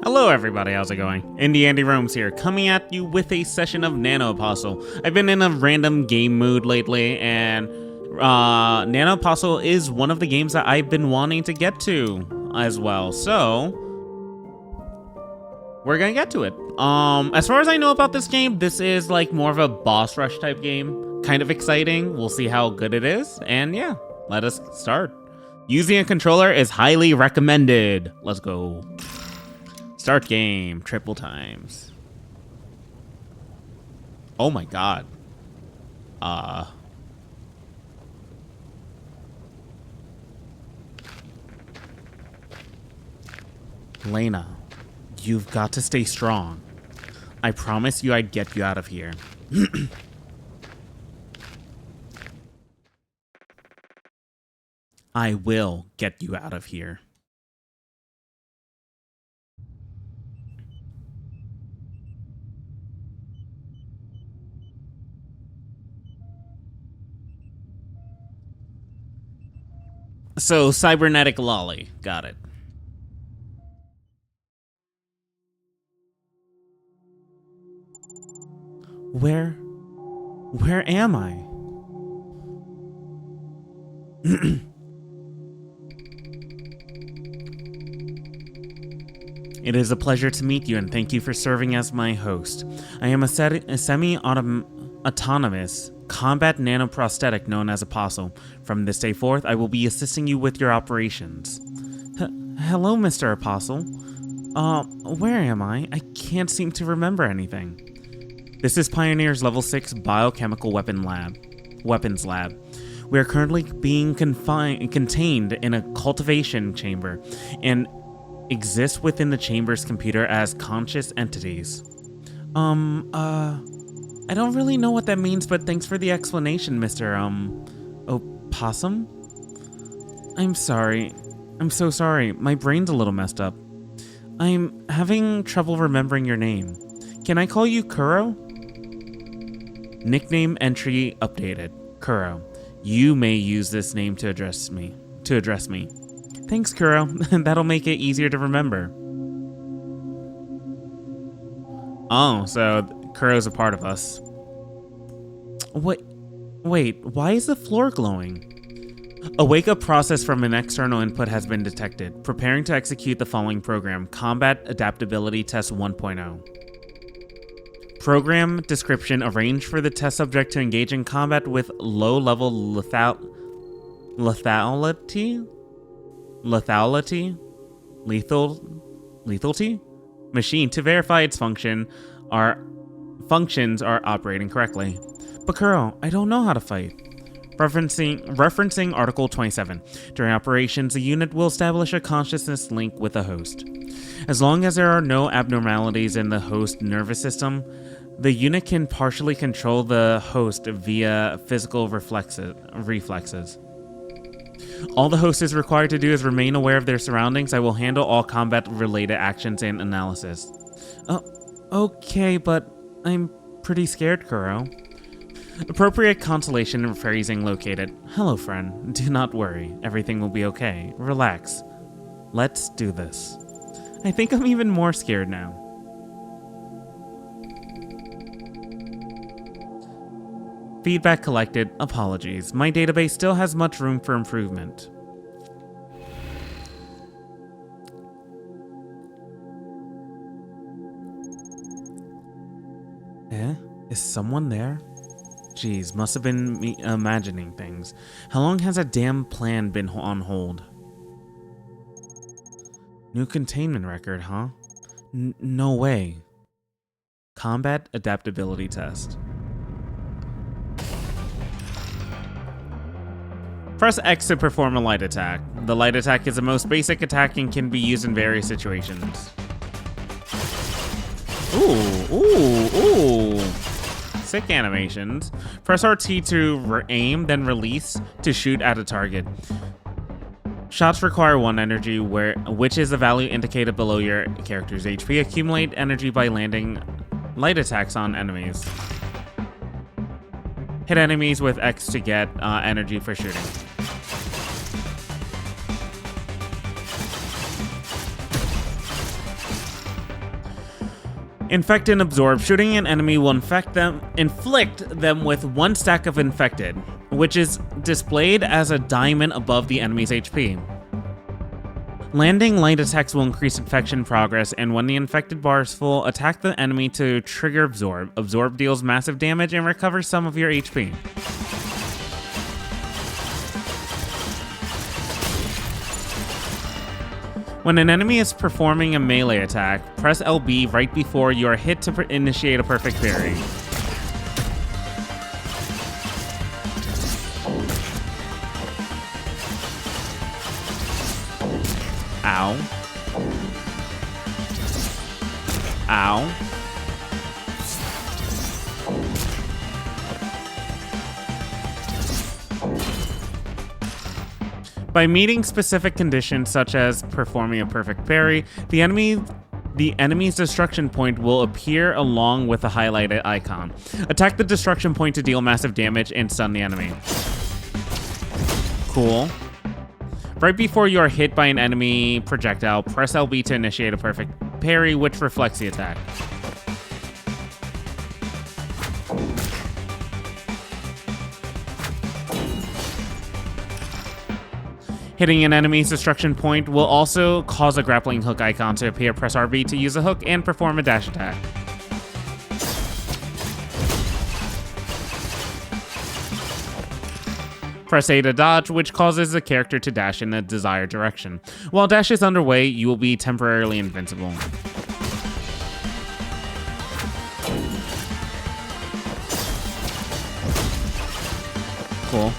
Hello everybody, how's it going? Indie Andy Roams here, coming at you with a session of NanoApostle. I've been in a random game mood lately, and NanoApostle is one of the games that I've been wanting to get to as well, so we're gonna get to it. As far as I know about this game, this is like more of a boss rush type game. Kind of exciting, we'll see how good it is, and yeah, let us start. Using a controller is highly recommended. Let's go. Start game, triple times. Oh my god. Lena, you've got to stay strong. I promised you I'd get you out of here. I will get you out of here. So, cybernetic lolly. Got it. Where am I? It is a pleasure to meet you, and thank you for serving as my host. I am a semi-autonomous combat nanoprosthetic known as Apostle. From this day forth, I will be assisting you with your operations. Hello, Mr. Apostle. Where am I? I can't seem to remember anything. This is Pioneer's Level 6 Biochemical Weapons Lab. We are currently being contained in a cultivation chamber, and exist within the chamber's computer as conscious entities. I don't really know what that means, but thanks for the explanation, Mr. Opossum? I'm sorry. I'm so sorry. My brain's a little messed up. I'm having trouble remembering your name. Can I call you Kuro? Nickname entry updated. Kuro. You may use this name to address me. Thanks, Kuro. That'll make it easier to remember. Oh, so Kuro's a part of us. Wait, why is the floor glowing? A wake-up process from an external input has been detected. Preparing to execute the following program. Combat Adaptability Test 1.0. Program description: arrange for the test subject to engage in combat with low-level lethality? Machine to verify its functions are operating correctly. But Kuro, I don't know how to fight. Referencing Article 27. During operations, the unit will establish a consciousness link with the host. As long as there are no abnormalities in the host nervous system, the unit can partially control the host via physical reflexes. All the host is required to do is remain aware of their surroundings. I will handle all combat-related actions and analysis. Okay, but I'm pretty scared, Kuro. Appropriate consolation and phrasing located. Hello, friend. Do not worry. Everything will be okay. Relax. Let's do this. I think I'm even more scared now. Feedback collected. Apologies. My database still has much room for improvement. Is someone there? Geez, must have been me imagining things. How long has that damn plan been on hold? New containment record, huh? No way. Combat Adaptability Test. Press X to perform a light attack. The light attack is the most basic attack and can be used in various situations. Ooh. Sick animations. Press RT to aim, then release to shoot at a target. Shots require 1 energy, which is the value indicated below your character's HP. Accumulate energy by landing light attacks on enemies. Hit enemies with X to get energy for shooting. Infect and absorb. Shooting an enemy will inflict them with 1 stack of infected, which is displayed as a diamond above the enemy's HP. Landing light attacks will increase infection progress, and when the infected bar is full, attack the enemy to trigger absorb. Absorb deals massive damage and recovers some of your HP. When an enemy is performing a melee attack, press LB right before you are hit to initiate a perfect parry. Ow. Ow. By meeting specific conditions such as performing a perfect parry, the enemy's destruction point will appear along with a highlighted icon. Attack the destruction point to deal massive damage and stun the enemy. Cool. Right before you are hit by an enemy projectile, press LB to initiate a perfect parry, which reflects the attack. Hitting an enemy's destruction point will also cause a grappling hook icon to appear. Press RB to use a hook and perform a dash attack. Press A to dodge, which causes the character to dash in the desired direction. While dash is underway, you will be temporarily invincible. Cool.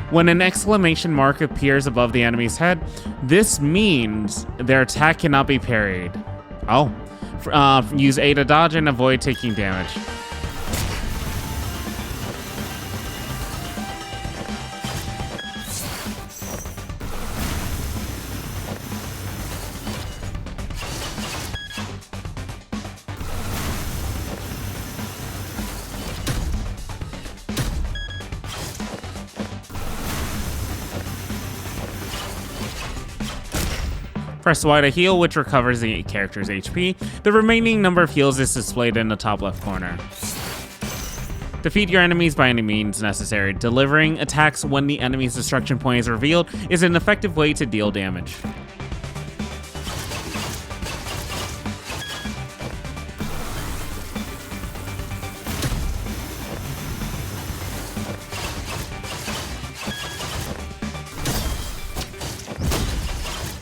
When an exclamation mark appears above the enemy's head, this means their attack cannot be parried. Oh. Use A to dodge and avoid taking damage. Press Y to heal, which recovers the character's HP. The remaining number of heals is displayed in the top left corner. Defeat your enemies by any means necessary. Delivering attacks when the enemy's destruction point is revealed is an effective way to deal damage.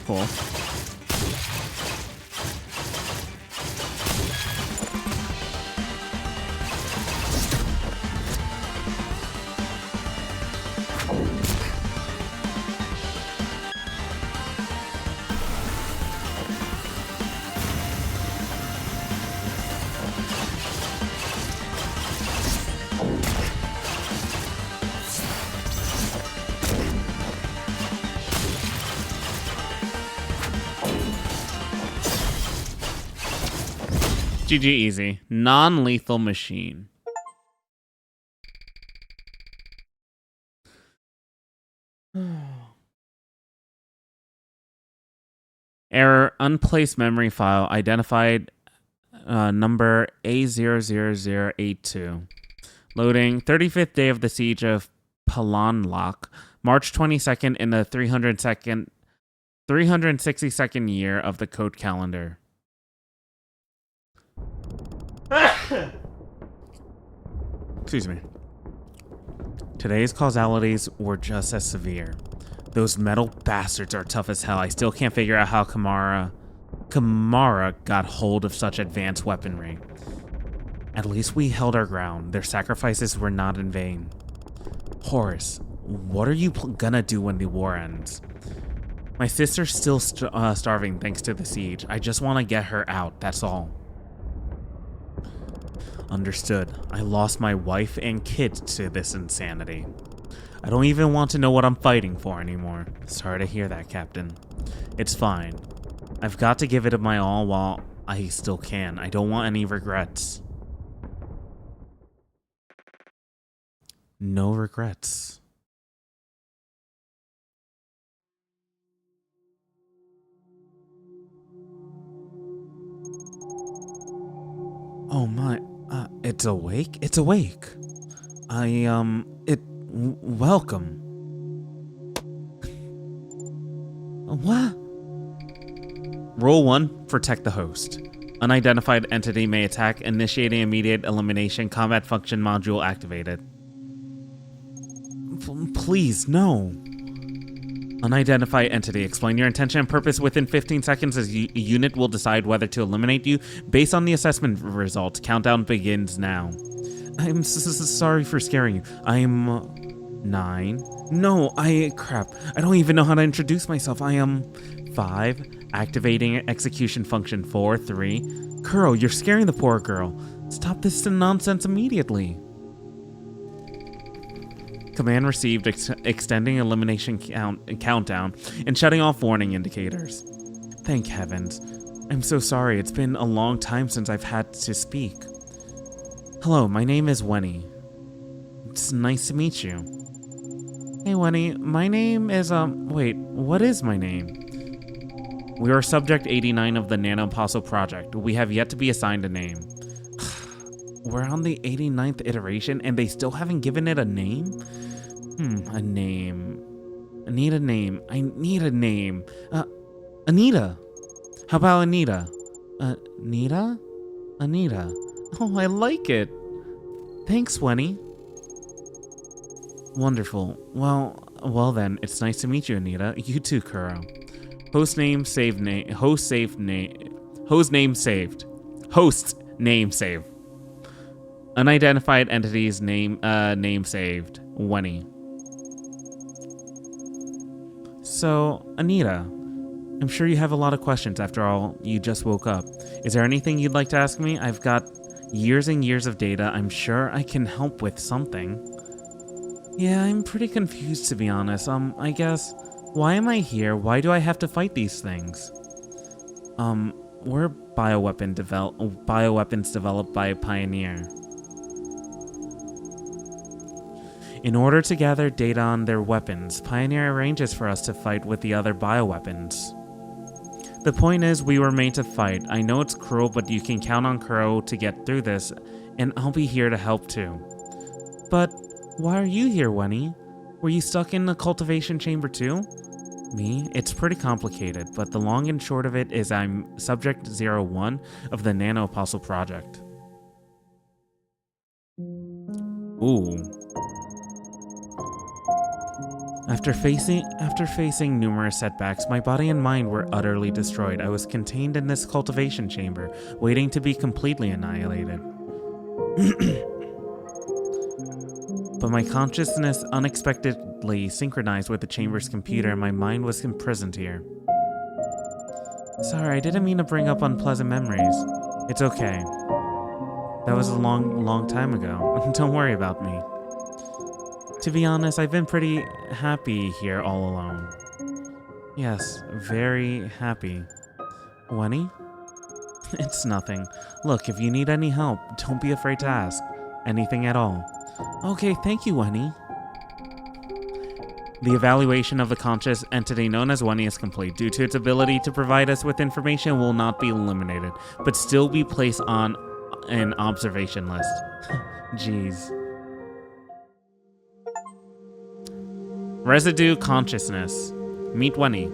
Cool. GG easy. Non-lethal machine. Error. Unplaced memory file identified number A00082. Loading. 35th day of the siege of Palanlok. March 22nd in the 362nd year of the code calendar. Excuse me. Today's causalities were just as severe. Those metal bastards are tough as hell. I still can't figure out how Kamara got hold of such advanced weaponry. At least we held our ground. Their sacrifices were not in vain. Horace, what are you gonna do when the war ends? My sister's still starving thanks to the siege. I just want to get her out, that's all. Understood. I lost my wife and kids to this insanity. I don't even want to know what I'm fighting for anymore. Sorry to hear that, Captain. It's fine. I've got to give it my all while I still can. I don't want any regrets. No regrets. Oh my, it's awake? It's awake. Welcome. What? Rule 1, protect the host. Unidentified entity may attack, initiating immediate elimination, combat function module activated. Please, no. Unidentified entity, explain your intention and purpose within 15 seconds as a unit will decide whether to eliminate you based on the assessment results. Countdown begins now. I'm sorry for scaring you. I'm 9. No, crap. I don't even know how to introduce myself. I am 5. Activating execution function 4, 3. Kuro, you're scaring the poor girl. Stop this nonsense immediately. Command received, extending elimination countdown and shutting off warning indicators. Thank heavens. I'm so sorry. It's been a long time since I've had to speak. Hello, my name is Wenny. It's nice to meet you. Hey, Wenny. My name is, wait, what is my name? We are Subject 89 of the NanoApostle project. We have yet to be assigned a name. We're on the 89th iteration and they still haven't given it a name? A name. I need a name. Anita. How about Anita? Anita? Anita. Oh, I like it. Thanks, Wenny. Wonderful. Well then, it's nice to meet you, Anita. You too, Kuro. Host name saved. Unidentified entity's name saved. Wenny. So, Anita, I'm sure you have a lot of questions after all, you just woke up. Is there anything you'd like to ask me? I've got years and years of data. I'm sure I can help with something. Yeah, I'm pretty confused to be honest. I guess, why am I here? Why do I have to fight these things? We're bioweapons developed by a pioneer. In order to gather data on their weapons, Pioneer arranges for us to fight with the other bioweapons. The point is, we were made to fight. I know it's cruel, but you can count on Kuro to get through this, and I'll be here to help too. But why are you here, Wenny? Were you stuck in the cultivation chamber too? Me? It's pretty complicated, but the long and short of it is I'm Subject 01 of the NanoApostle project. Ooh. After facing numerous setbacks, my body and mind were utterly destroyed. I was contained in this cultivation chamber, waiting to be completely annihilated. But my consciousness unexpectedly synchronized with the chamber's computer and my mind was imprisoned here. Sorry, I didn't mean to bring up unpleasant memories. It's okay. That was a long time ago. Don't worry about me. To be honest, I've been pretty happy here all alone. Yes, very happy. Wenny? It's nothing. Look, if you need any help, don't be afraid to ask. Anything at all. Okay, thank you, Wenny. The evaluation of the conscious entity known as Wenny is complete. Due to its ability to provide us with information, will not be eliminated, but still be placed on an observation list. Jeez. Residue consciousness. Meet Wenny.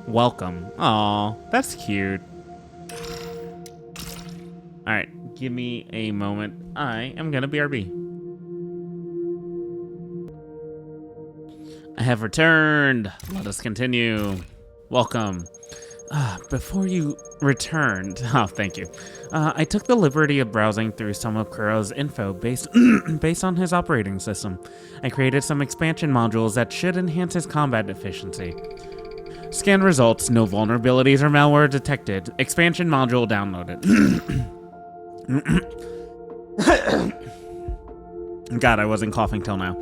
Welcome. Aw, that's cute. Alright, give me a moment. I am gonna BRB. I have returned. Let us continue. Welcome. Before you returned, thank you. I took the liberty of browsing through some of Kuro's info based on his operating system. I created some expansion modules that should enhance his combat efficiency. Scan results, no vulnerabilities or malware detected. Expansion module downloaded. God, I wasn't coughing till now.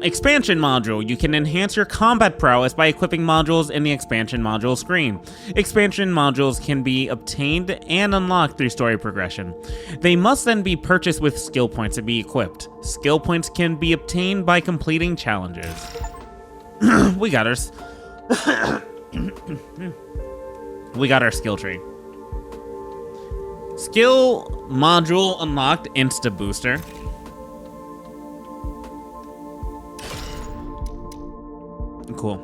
Expansion module. You can enhance your combat prowess by equipping modules in the expansion module screen. Expansion modules can be obtained and unlocked through story progression. They must then be purchased with skill points to be equipped. Skill points can be obtained by completing challenges. We got our skill tree. Skill module unlocked, Insta Booster. Cool.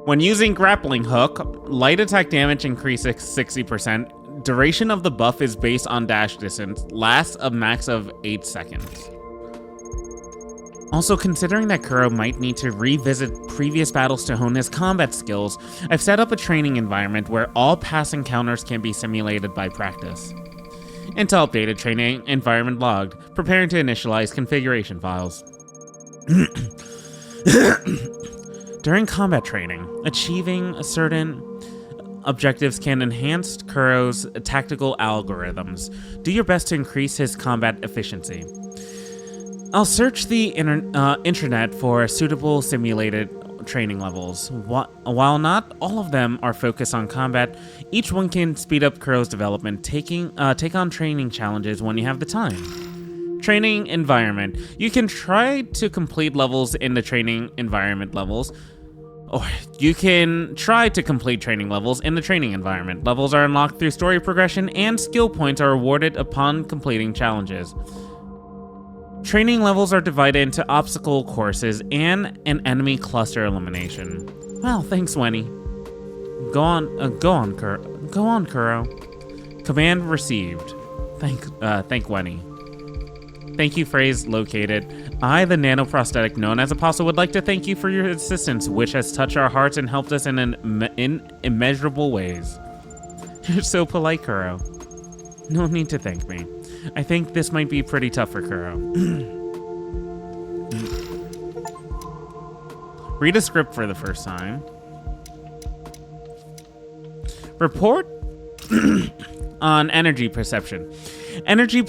When using grappling hook, light attack damage increases 60%. Duration of the buff is based on dash distance. Lasts a max of 8 seconds. Also, considering that Kuro might need to revisit previous battles to hone his combat skills, I've set up a training environment where all past encounters can be simulated by practice. Until updated training environment logged. Preparing to initialize configuration files. During combat training, achieving certain objectives can enhance Kuro's tactical algorithms. Do your best to increase his combat efficiency. I'll search the internet for suitable simulated training levels. While not all of them are focused on combat, each one can speed up Kuro's development, take on training challenges when you have the time. Training environment. You can try to complete levels in the training environment levels, or you can try to complete training levels in the training environment. Levels are unlocked through story progression, and skill points are awarded upon completing challenges. Training levels are divided into obstacle courses and an enemy cluster elimination. Well, thanks, Wenny. Go on, Kuro. Command received. Thank Wenny. Thank you phrase located. I, the nanoprosthetic known as Apostle, would like to thank you for your assistance, which has touched our hearts and helped us in immeasurable ways. You're so polite, Kuro. No need to thank me. I think this might be pretty tough for Kuro. Read a script for the first time. Report on energy perception. Energy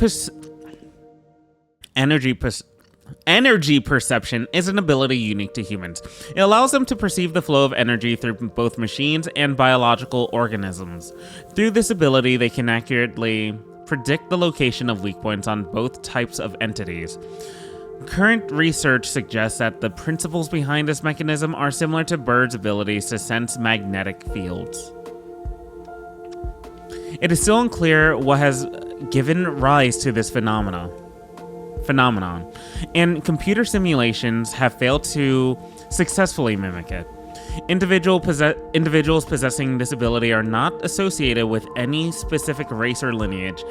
perception is an ability unique to humans. It allows them to perceive the flow of energy through both machines and biological organisms. Through this ability, they can accurately predict the location of weak points on both types of entities. Current research suggests that the principles behind this mechanism are similar to birds' abilities to sense magnetic fields. It is still unclear what has given rise to this phenomenon, and computer simulations have failed to successfully mimic it. Individuals possessing this ability are not associated with any specific race or lineage,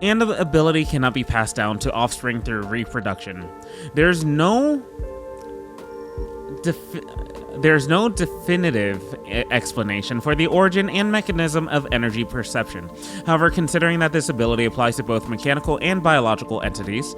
and the ability cannot be passed down to offspring through reproduction. There's no definitive explanation for the origin and mechanism of energy perception. However, considering that this ability applies to both mechanical and biological entities,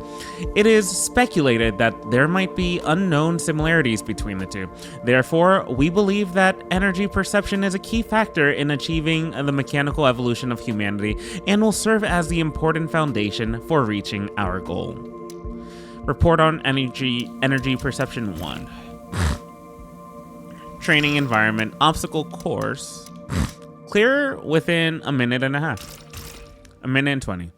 it is speculated that there might be unknown similarities between the two. Therefore, we believe that energy perception is a key factor in achieving the mechanical evolution of humanity and will serve as the important foundation for reaching our goal. Report on energy perception 1. Training environment, obstacle course. Clear within a minute and a half. A minute and 20.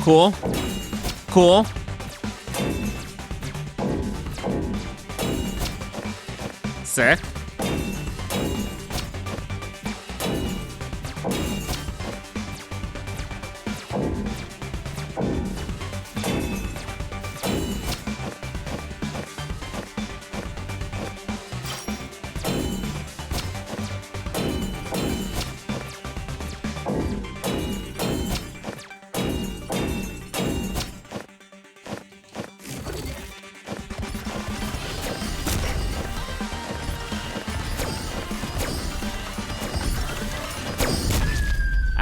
Cool. Cool. Sick.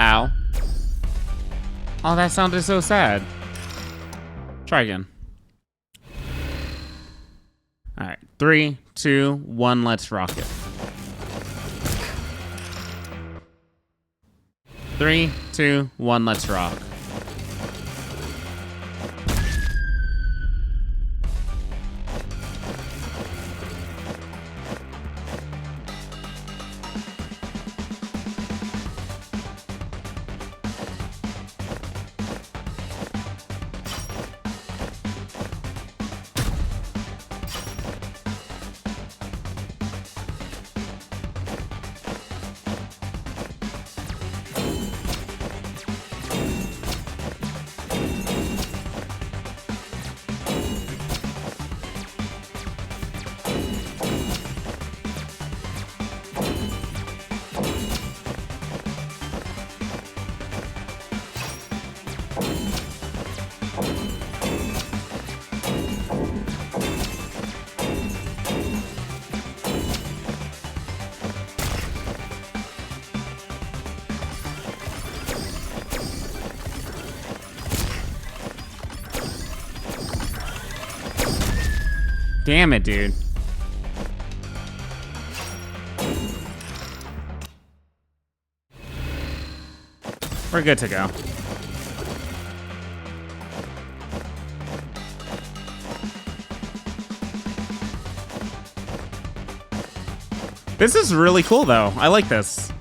Ow. Oh, that sounded so sad. Try again. Alright, 3, 2, 1, let's rock it. 3, 2, 1, let's rock. Damn it, dude. We're good to go. This is really cool, though. I like this.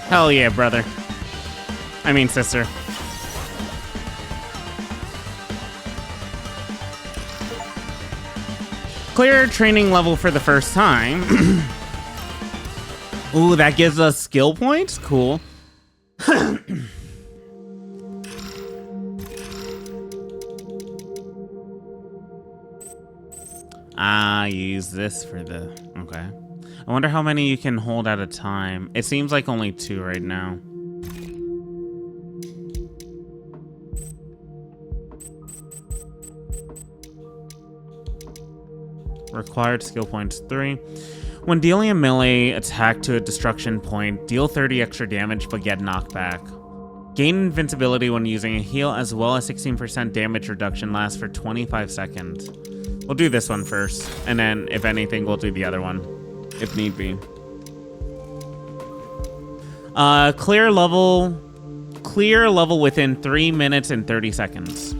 Hell yeah, brother. I mean, sister. Clear training level for the first time. Ooh, that gives us skill points? Cool. Use this for the... Okay. I wonder how many you can hold at a time. It seems like only 2 right now. Required skill points 3. When dealing a melee attack to a destruction point, deal 30 extra damage but get knocked back. Gain invincibility when using a heal, as well as 16% damage reduction lasts for 25 seconds. We'll do this one first, and then if anything, we'll do the other one, if need be. Clear level within 3 minutes and 30 seconds.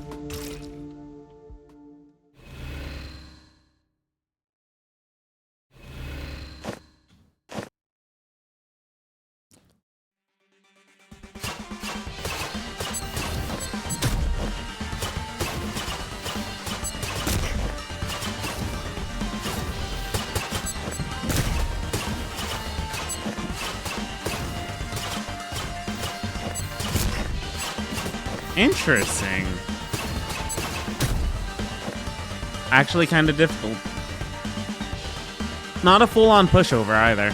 Interesting. Actually kind of difficult. Not a full-on pushover either.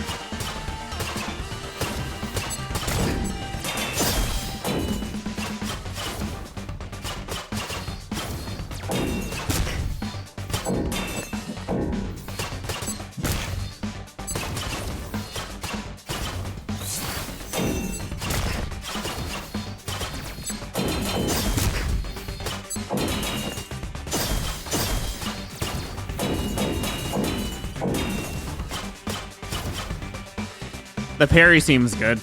The parry seems good.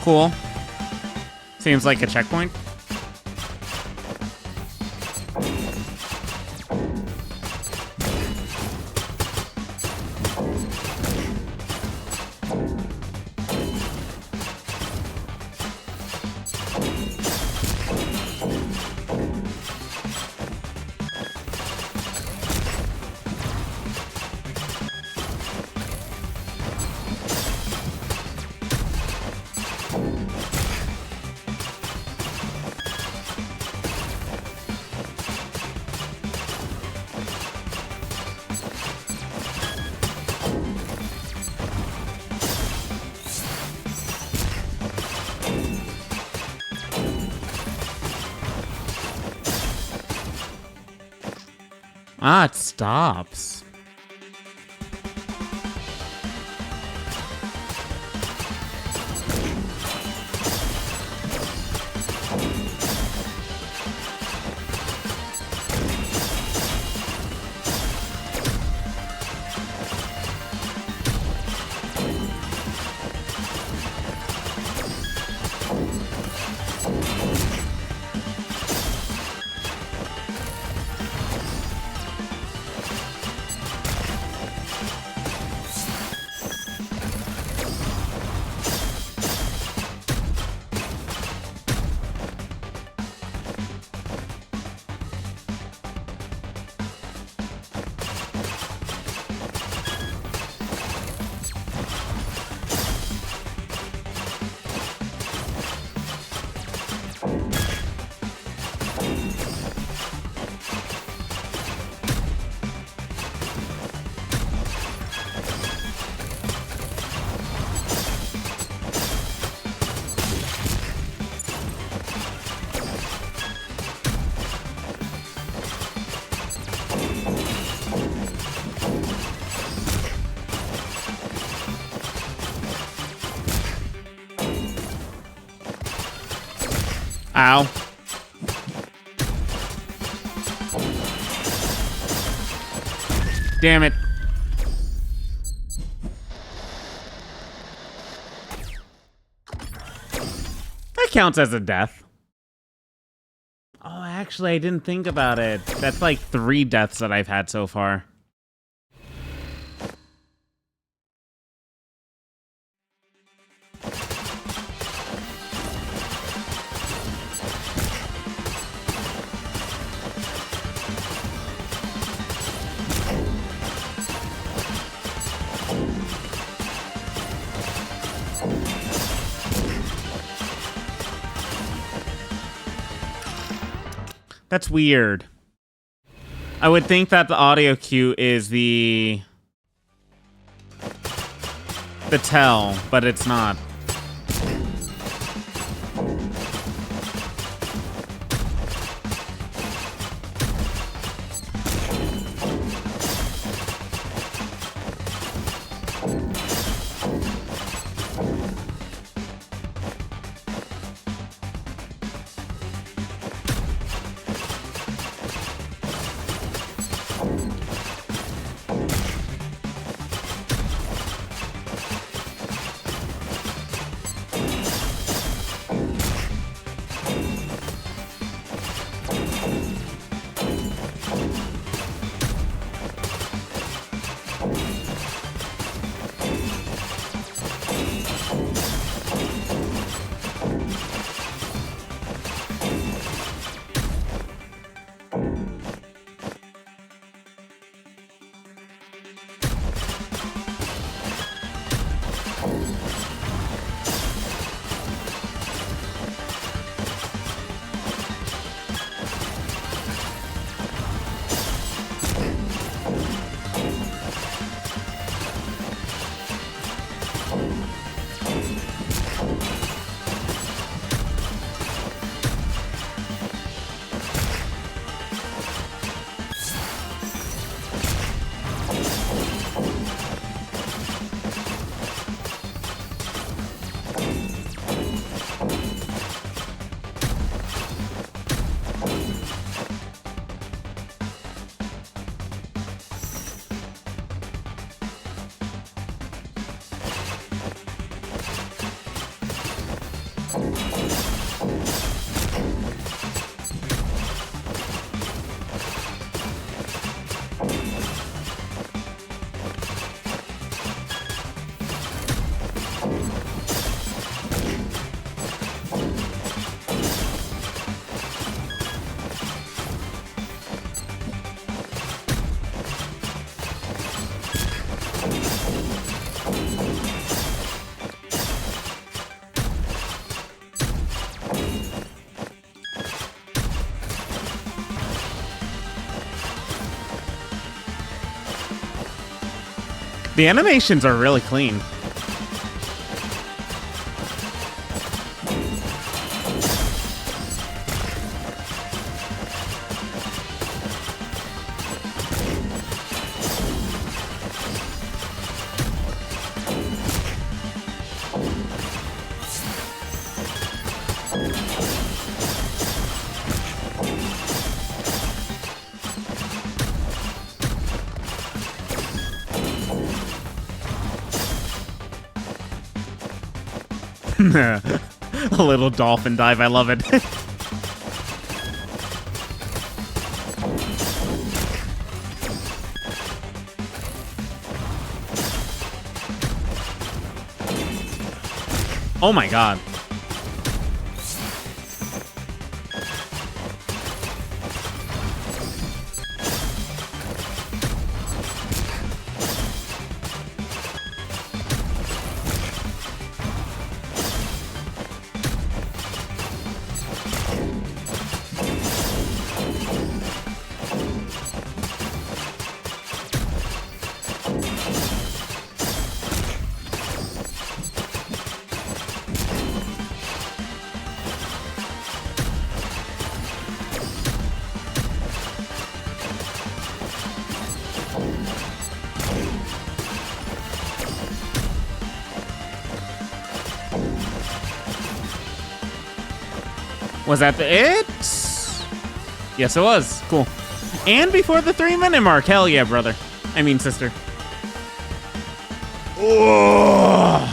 Cool. Seems like a checkpoint. Ah, it stops. Ow. Damn it. That counts as a death. Oh, actually, I didn't think about it. That's like 3 deaths that I've had so far. That's weird. I would think that the audio cue is the tell, but it's not. The animations are really clean. A little dolphin dive, I love it. Oh my god. Was that it? Yes, it was. Cool. And before the 3-minute mark. Hell yeah, brother. I mean, sister. Oh.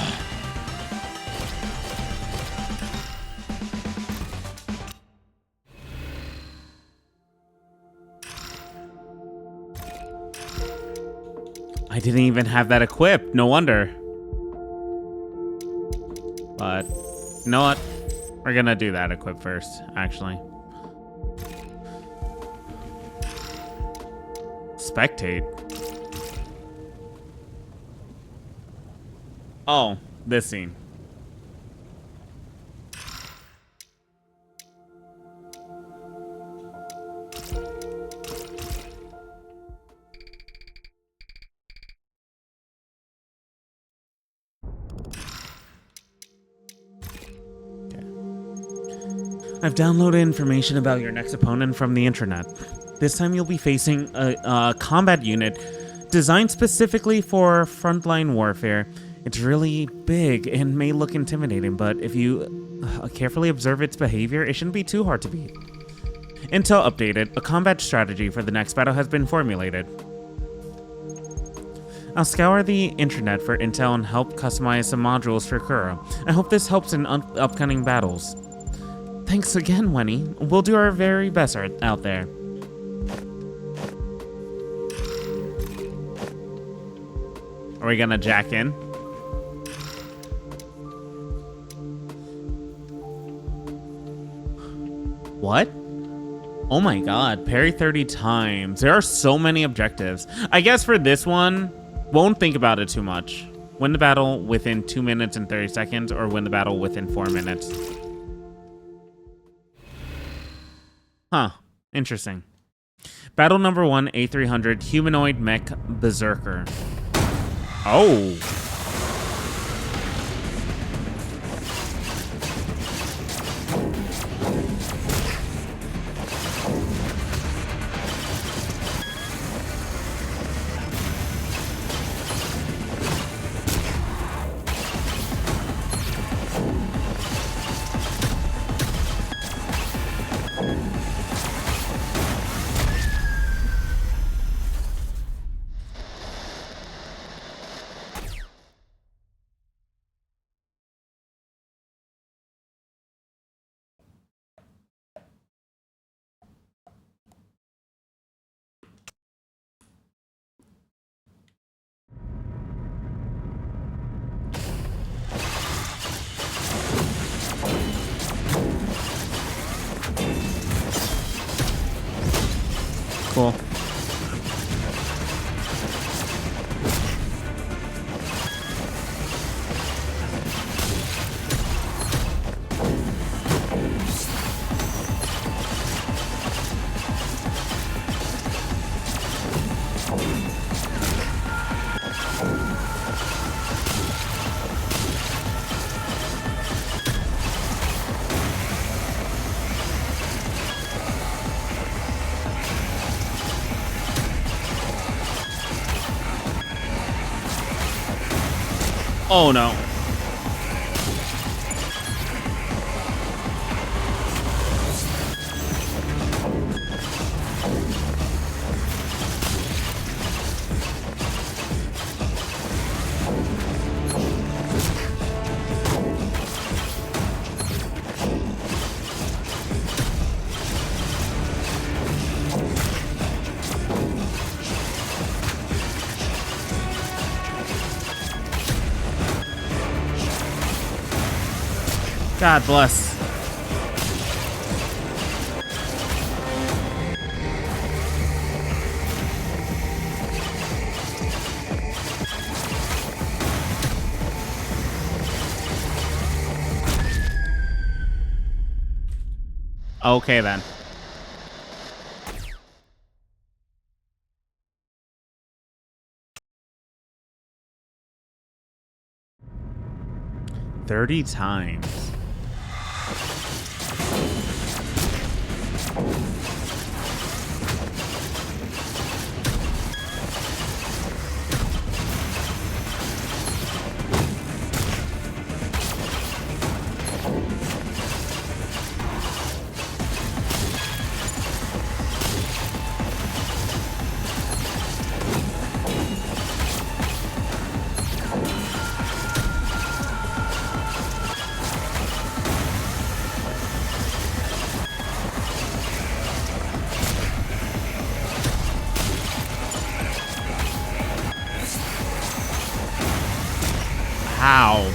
I didn't even have that equipped. No wonder. But, you know what? We're gonna do that equip first, actually. Spectate. Oh, this scene. I've downloaded information about your next opponent from the internet. This time you'll be facing a combat unit designed specifically for frontline warfare. It's really big and may look intimidating, but if you carefully observe its behavior, it shouldn't be too hard to beat. Intel updated. A combat strategy for the next battle has been formulated. I'll scour the internet for intel and help customize some modules for Kuro. I hope this helps in upcoming battles. Thanks again, Wenny. We'll do our very best out there. Are we gonna jack in? What? Oh my god, parry 30 times. There are so many objectives. I guess for this one, won't think about it too much. Win the battle within 2 minutes and 30 seconds, or win the battle within 4 minutes. Huh, interesting. Battle number 1, A300, Humanoid Mech Berserker. Oh. Cool. Oh no. God bless. Okay then. "30 times. How?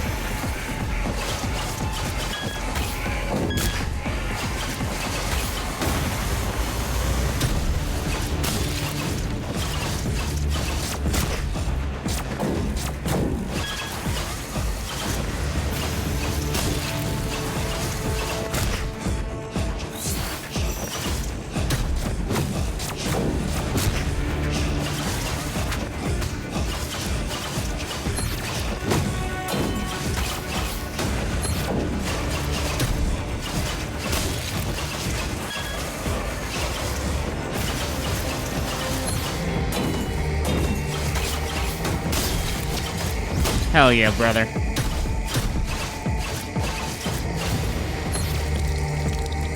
Hell yeah, brother.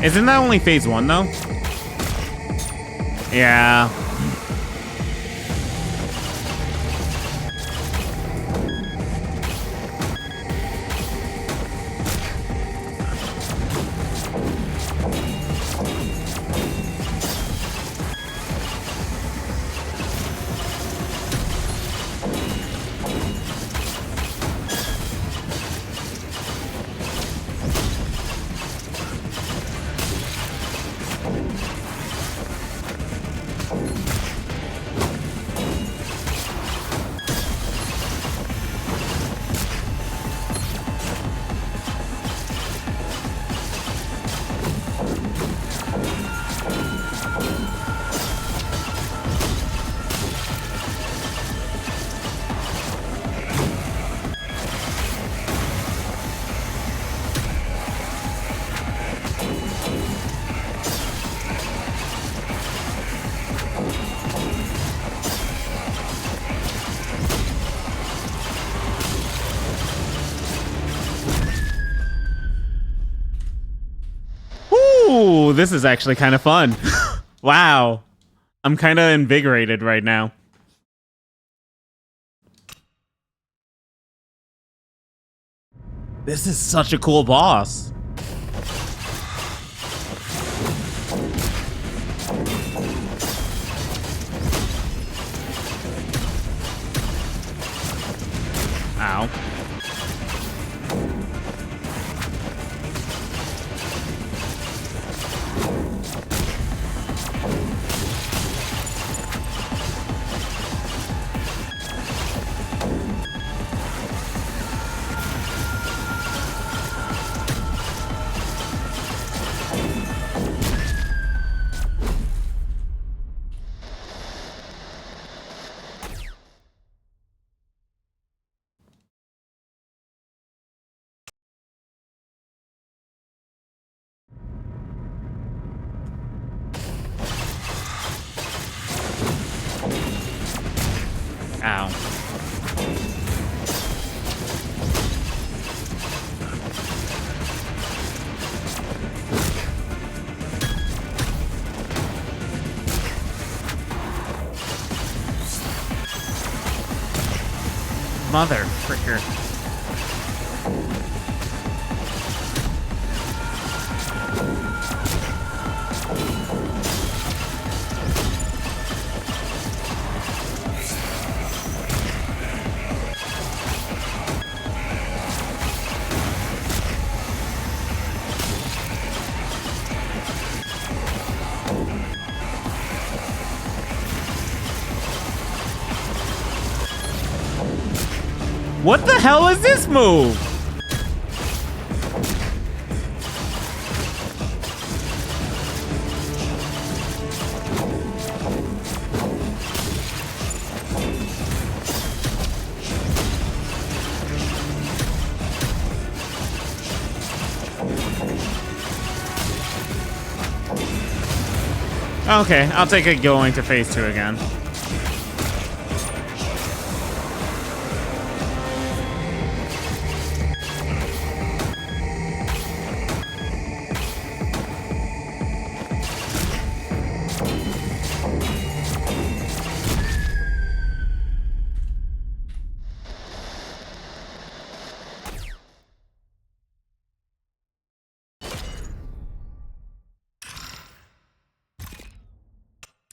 Isn't that only phase 1 though? Yeah. Ooh, this is actually kind of fun. Wow. I'm kind of invigorated right now. This is such a cool boss. Ow. Mother fricker. What the hell is this move? Okay, I'll take it going to phase 2 again.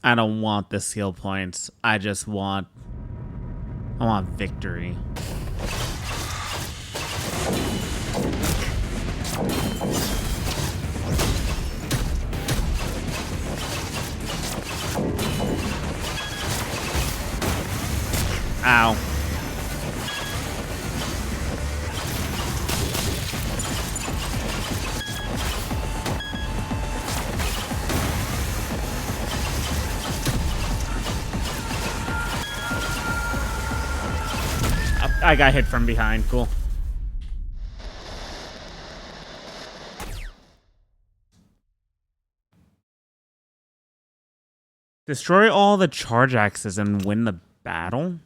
I don't want the skill points. I want victory. Ow. I got hit from behind. Cool. Destroy all the charge axes and win the battle?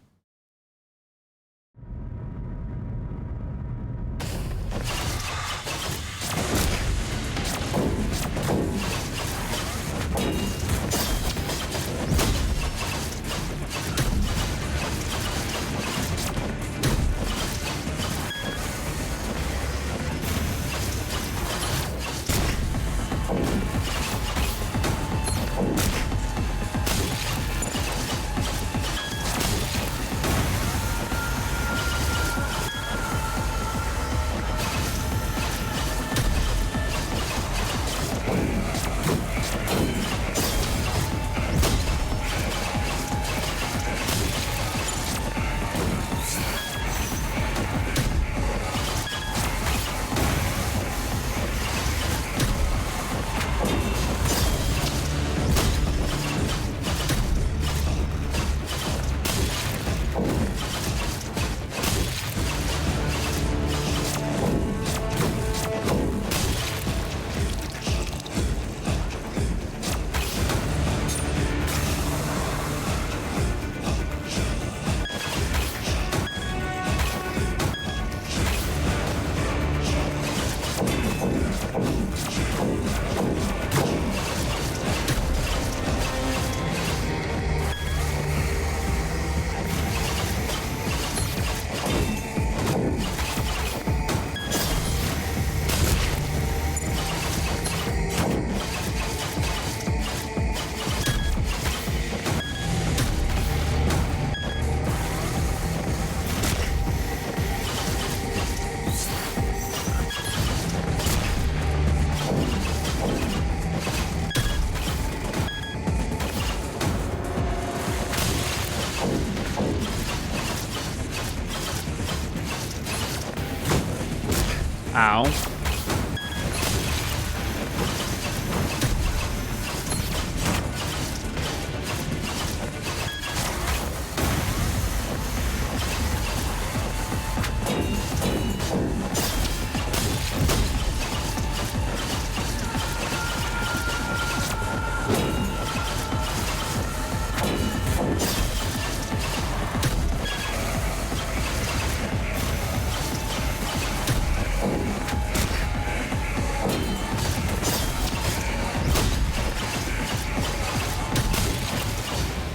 Ow.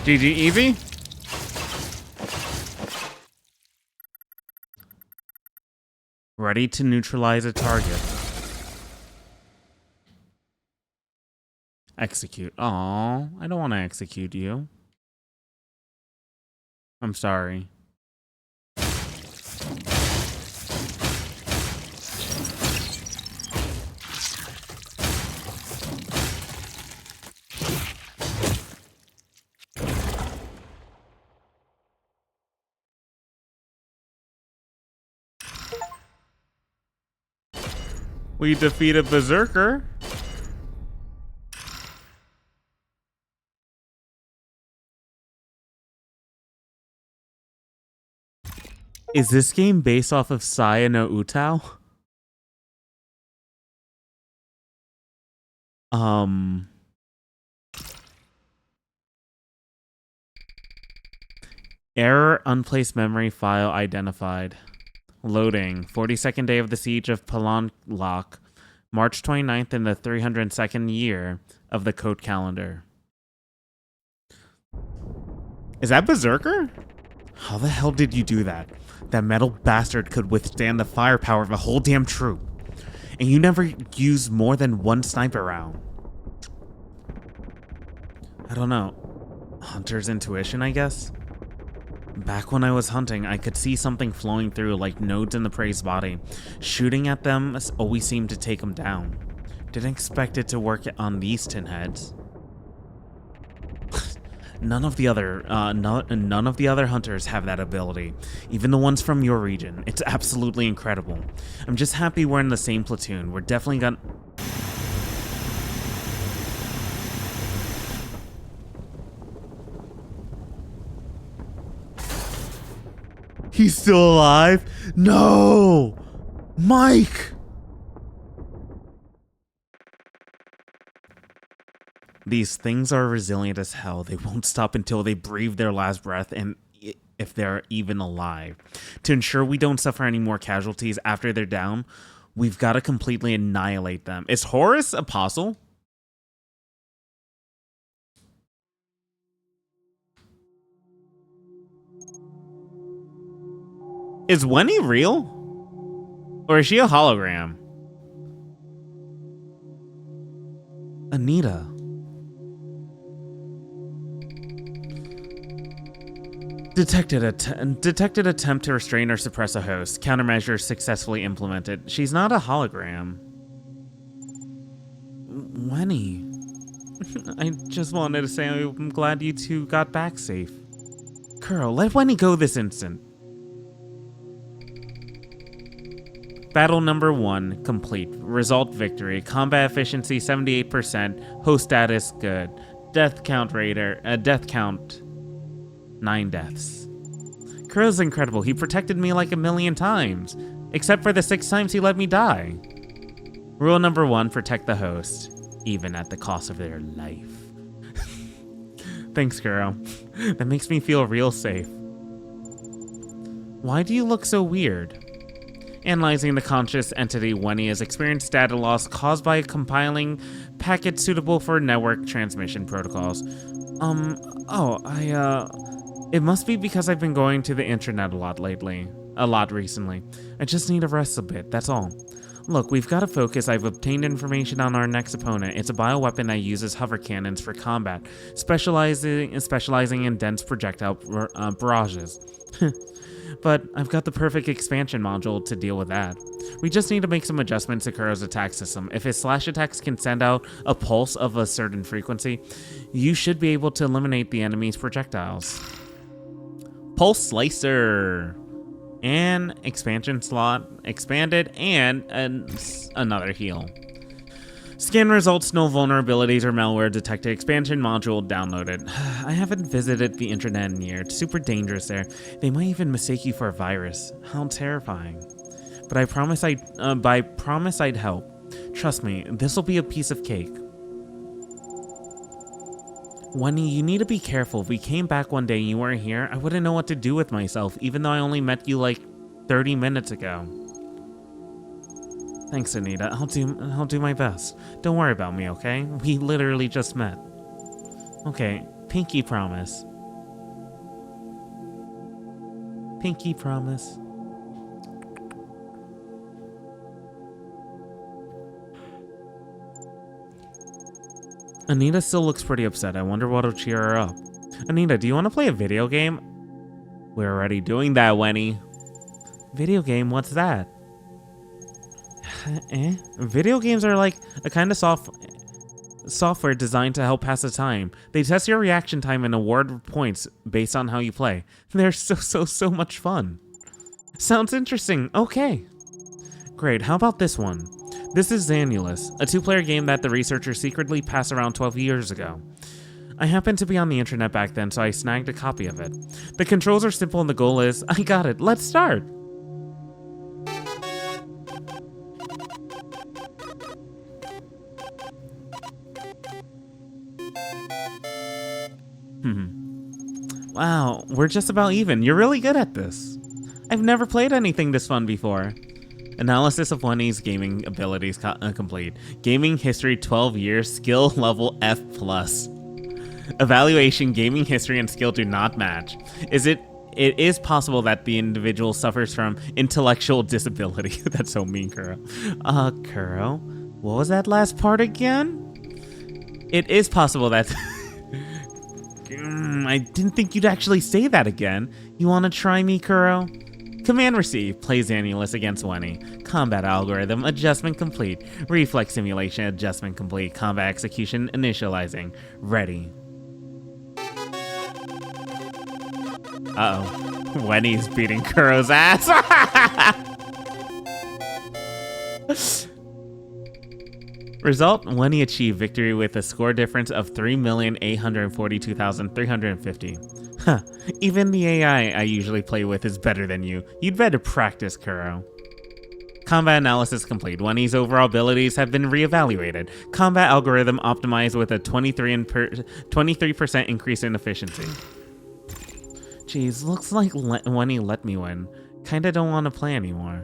GG Eevee? Ready to neutralize a target. Execute. Aw, I don't want to execute you. I'm sorry. We defeated Berserker. Is this game based off of Saya no Utao? Error, unplaced memory file identified. Loading. 42nd day of the siege of Palonlok, March 29th in the 302nd year of the Code calendar. Is that Berserker? How the hell did you do that? That metal bastard could withstand the firepower of a whole damn troop. And you never used more than one sniper round. I don't know. Hunter's intuition, I guess? Back when I was hunting, I could see something flowing through like nodes in the prey's body. Shooting at them always seemed to take them down. Didn't expect it to work on these tin heads. None of the other hunters have that ability. Even the ones from your region. It's absolutely incredible. I'm just happy we're in the same platoon. We're definitely gonna... He's still alive? No! Mike! These things are resilient as hell. They won't stop until they breathe their last breath, and if they're even alive. To ensure we don't suffer any more casualties after they're down, we've got to completely annihilate them. Is Horus Apostle? Is Wenny real? Or is she a hologram? Anita. Detected attempt to restrain or suppress a host. Countermeasures successfully implemented. She's not a hologram. Wenny. I just wanted to say I'm glad you two got back safe. Kuro, let Wenny go this instant. Battle number 1 complete. Result victory. Combat efficiency 78%. Host status good. Death count 9 deaths. Kuro's incredible. He protected me like 1,000,000 times. Except for the 6 times he let me die. Rule number 1, protect the host. Even at the cost of their life. Thanks, Kuro. That makes me feel real safe. Why do you look so weird? Analyzing the conscious entity, Wenny has experienced data loss caused by compiling packets suitable for network transmission protocols. It must be because I've been going to the internet a lot recently. I just need to rest a bit, that's all. Look, we've got to focus. I've obtained information on our next opponent. It's a bioweapon that uses hover cannons for combat, specializing in dense projectile barrages. But I've got the perfect expansion module to deal with that. We just need to make some adjustments to Kuro's attack system. If his slash attacks can send out a pulse of a certain frequency, you should be able to eliminate the enemy's projectiles. Pulse Slicer. And expansion slot expanded, and another heal. Scan results, no vulnerabilities or malware detected. Expansion module downloaded. I haven't visited the internet in years. It's super dangerous there. They might even mistake you for a virus. How terrifying. But I promise I'd help. Trust me, this will be a piece of cake. Wenny, you need to be careful. If we came back one day and you weren't here, I wouldn't know what to do with myself, even though I only met you like 30 minutes ago. Thanks, Anita. I'll do my best. Don't worry about me, okay? We literally just met. Okay, pinky promise. Pinky promise. Anita still looks pretty upset. I wonder what'll cheer her up. Anita, do you want to play a video game? We're already doing that, Wenny. Video game? What's that? Video games are like a kind of software designed to help pass the time. They test your reaction time and award points based on how you play. They're so much fun. Sounds interesting. Okay. Great. How about this one? This is Xanulus, a 2-player game that the researchers secretly passed around 12 years ago. I happened to be on the internet back then, so I snagged a copy of it. The controls are simple and the goal is, I got it, let's start! Wow, we're just about even. You're really good at this. I've never played anything this fun before. Analysis of Wenny's gaming abilities complete. Gaming history 12 years, skill level F+. Evaluation, gaming history and skill do not match. It is possible that the individual suffers from intellectual disability. That's so mean, Kuro. Kuro, what was that last part again? It is possible that... I didn't think you'd actually say that again. You want to try me, Kuro? Command receive. Play Xanulus against Wenny. Combat algorithm adjustment complete. Reflex simulation adjustment complete. Combat execution initializing. Ready. Uh-oh. Wenny's beating Kuro's ass. Result, Wenny achieved victory with a score difference of 3,842,350. Huh. Even the AI I usually play with is better than you. You'd better practice, Kuro. Combat analysis complete. Wenny's overall abilities have been reevaluated. Combat algorithm optimized with a 23% increase in efficiency. Jeez, looks like Wenny let me win. Kinda don't want to play anymore.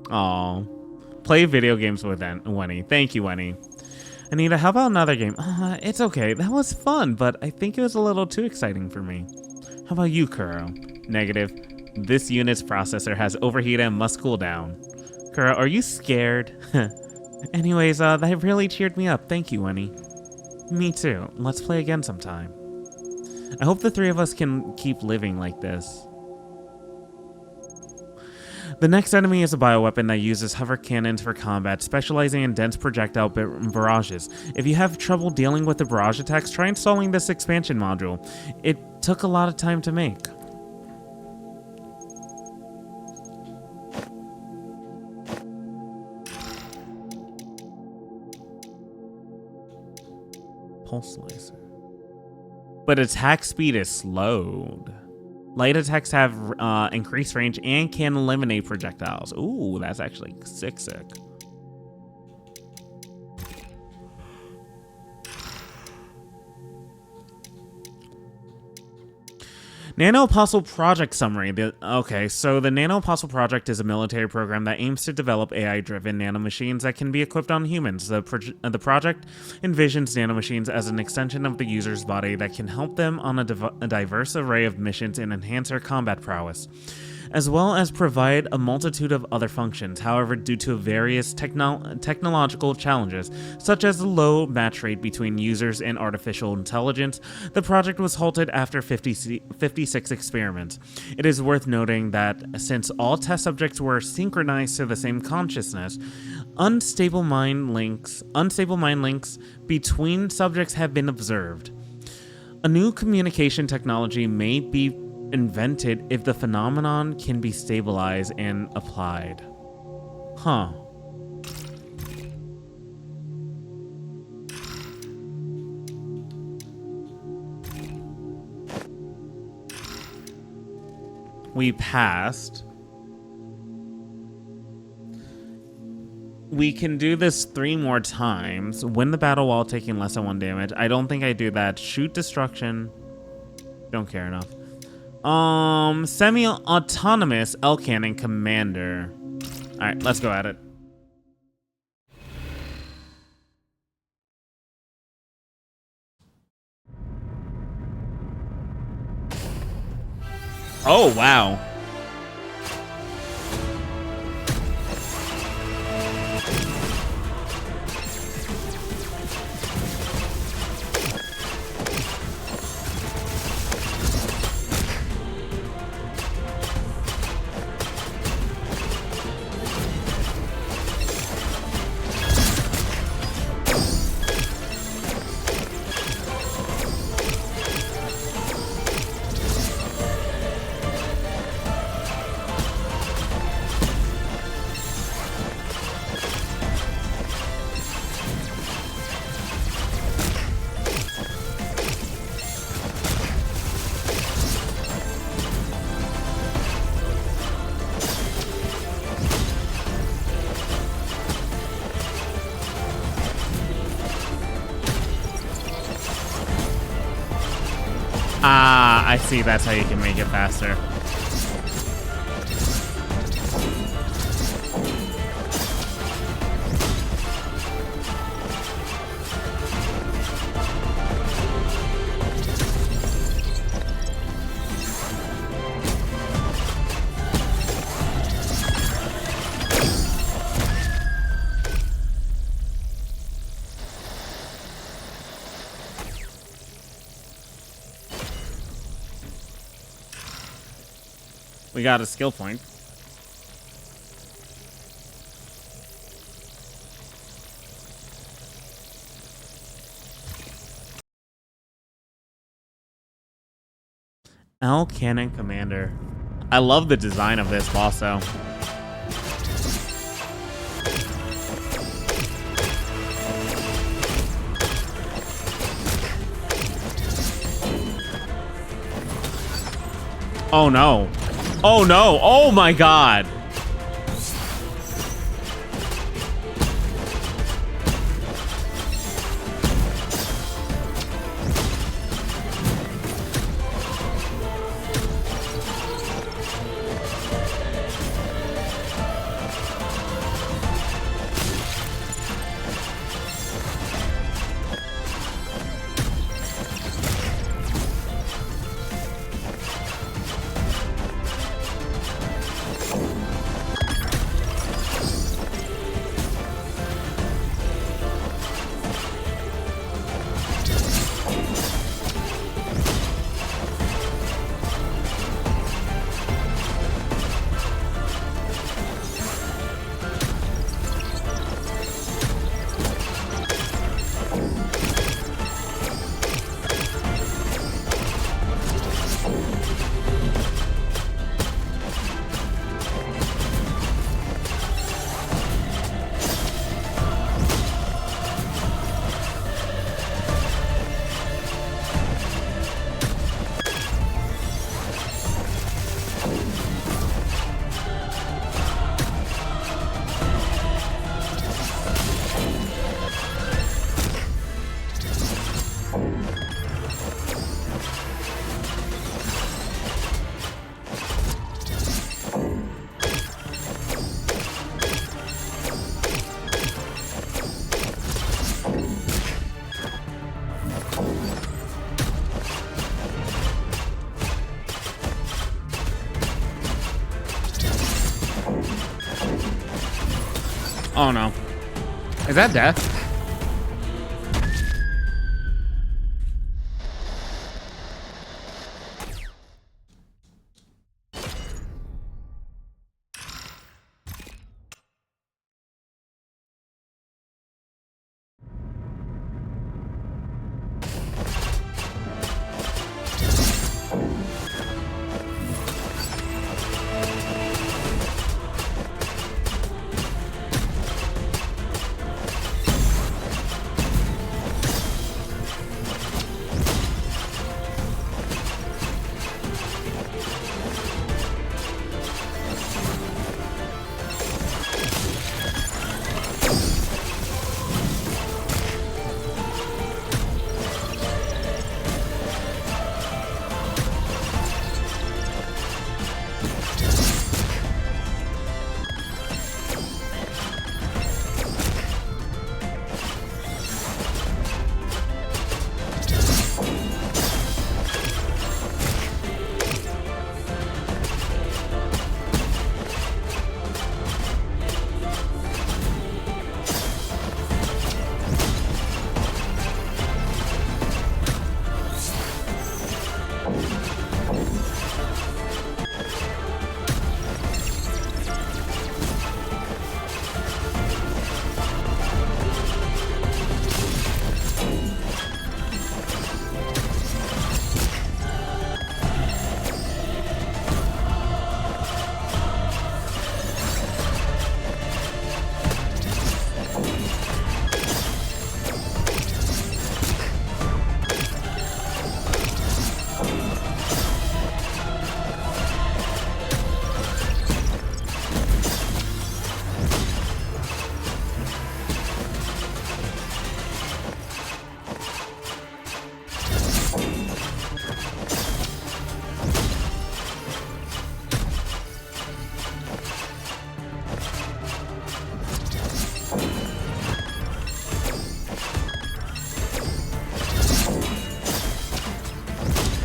Aww. Play video games with Wenny. Thank you, Wenny. Anita, how about another game? It's okay. That was fun, but I think it was a little too exciting for me. How about you, Kuro? Negative. This unit's processor has overheated and must cool down. Kuro, are you scared? Anyways, that really cheered me up. Thank you, Wenny. Me too. Let's play again sometime. I hope the three of us can keep living like this. The next enemy is a bioweapon that uses hover cannons for combat, specializing in dense projectile barrages. If you have trouble dealing with the barrage attacks, try installing this expansion module. It took a lot of time to make. Pulse laser. But attack speed is slowed. Light attacks have increased range and can eliminate projectiles. Ooh, that's actually sick. NanoApostle project summary. Okay, so the NanoApostle project is a military program that aims to develop AI-driven nanomachines that can be equipped on humans. The project envisions nanomachines as an extension of the user's body that can help them on a diverse array of missions and enhance their combat prowess, as well as provide a multitude of other functions. However, due to various technological challenges, such as the low match rate between users and artificial intelligence, the project was halted after 56 experiments. It is worth noting that since all test subjects were synchronized to the same consciousness, unstable mind links between subjects have been observed. A new communication technology may be invented if the phenomenon can be stabilized and applied. Huh. We passed. We can do this 3 more times. Win the battle while taking less than 1 damage. I don't think I do that. Shoot destruction. Don't care enough. Semi-autonomous L-Cannon Commander. Alright, let's go at it. Oh, wow. I see. That's how you can make it faster. We got a skill point. L Cannon Commander. I love the design of this also. Oh no. Oh no. Oh my god. Oh no. Is that death?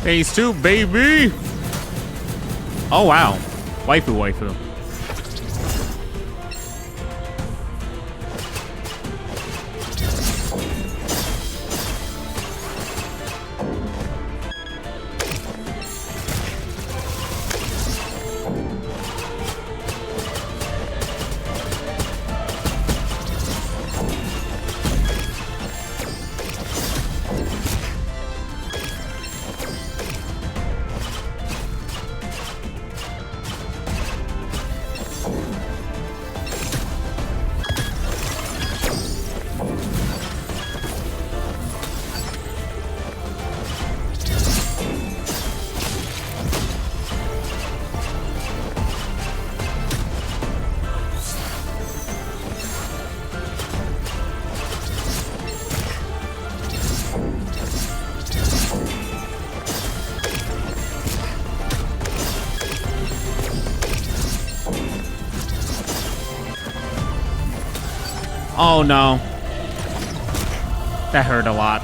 Phase 2, baby! Oh, wow. Waifu, waifu. Oh no. That hurt a lot.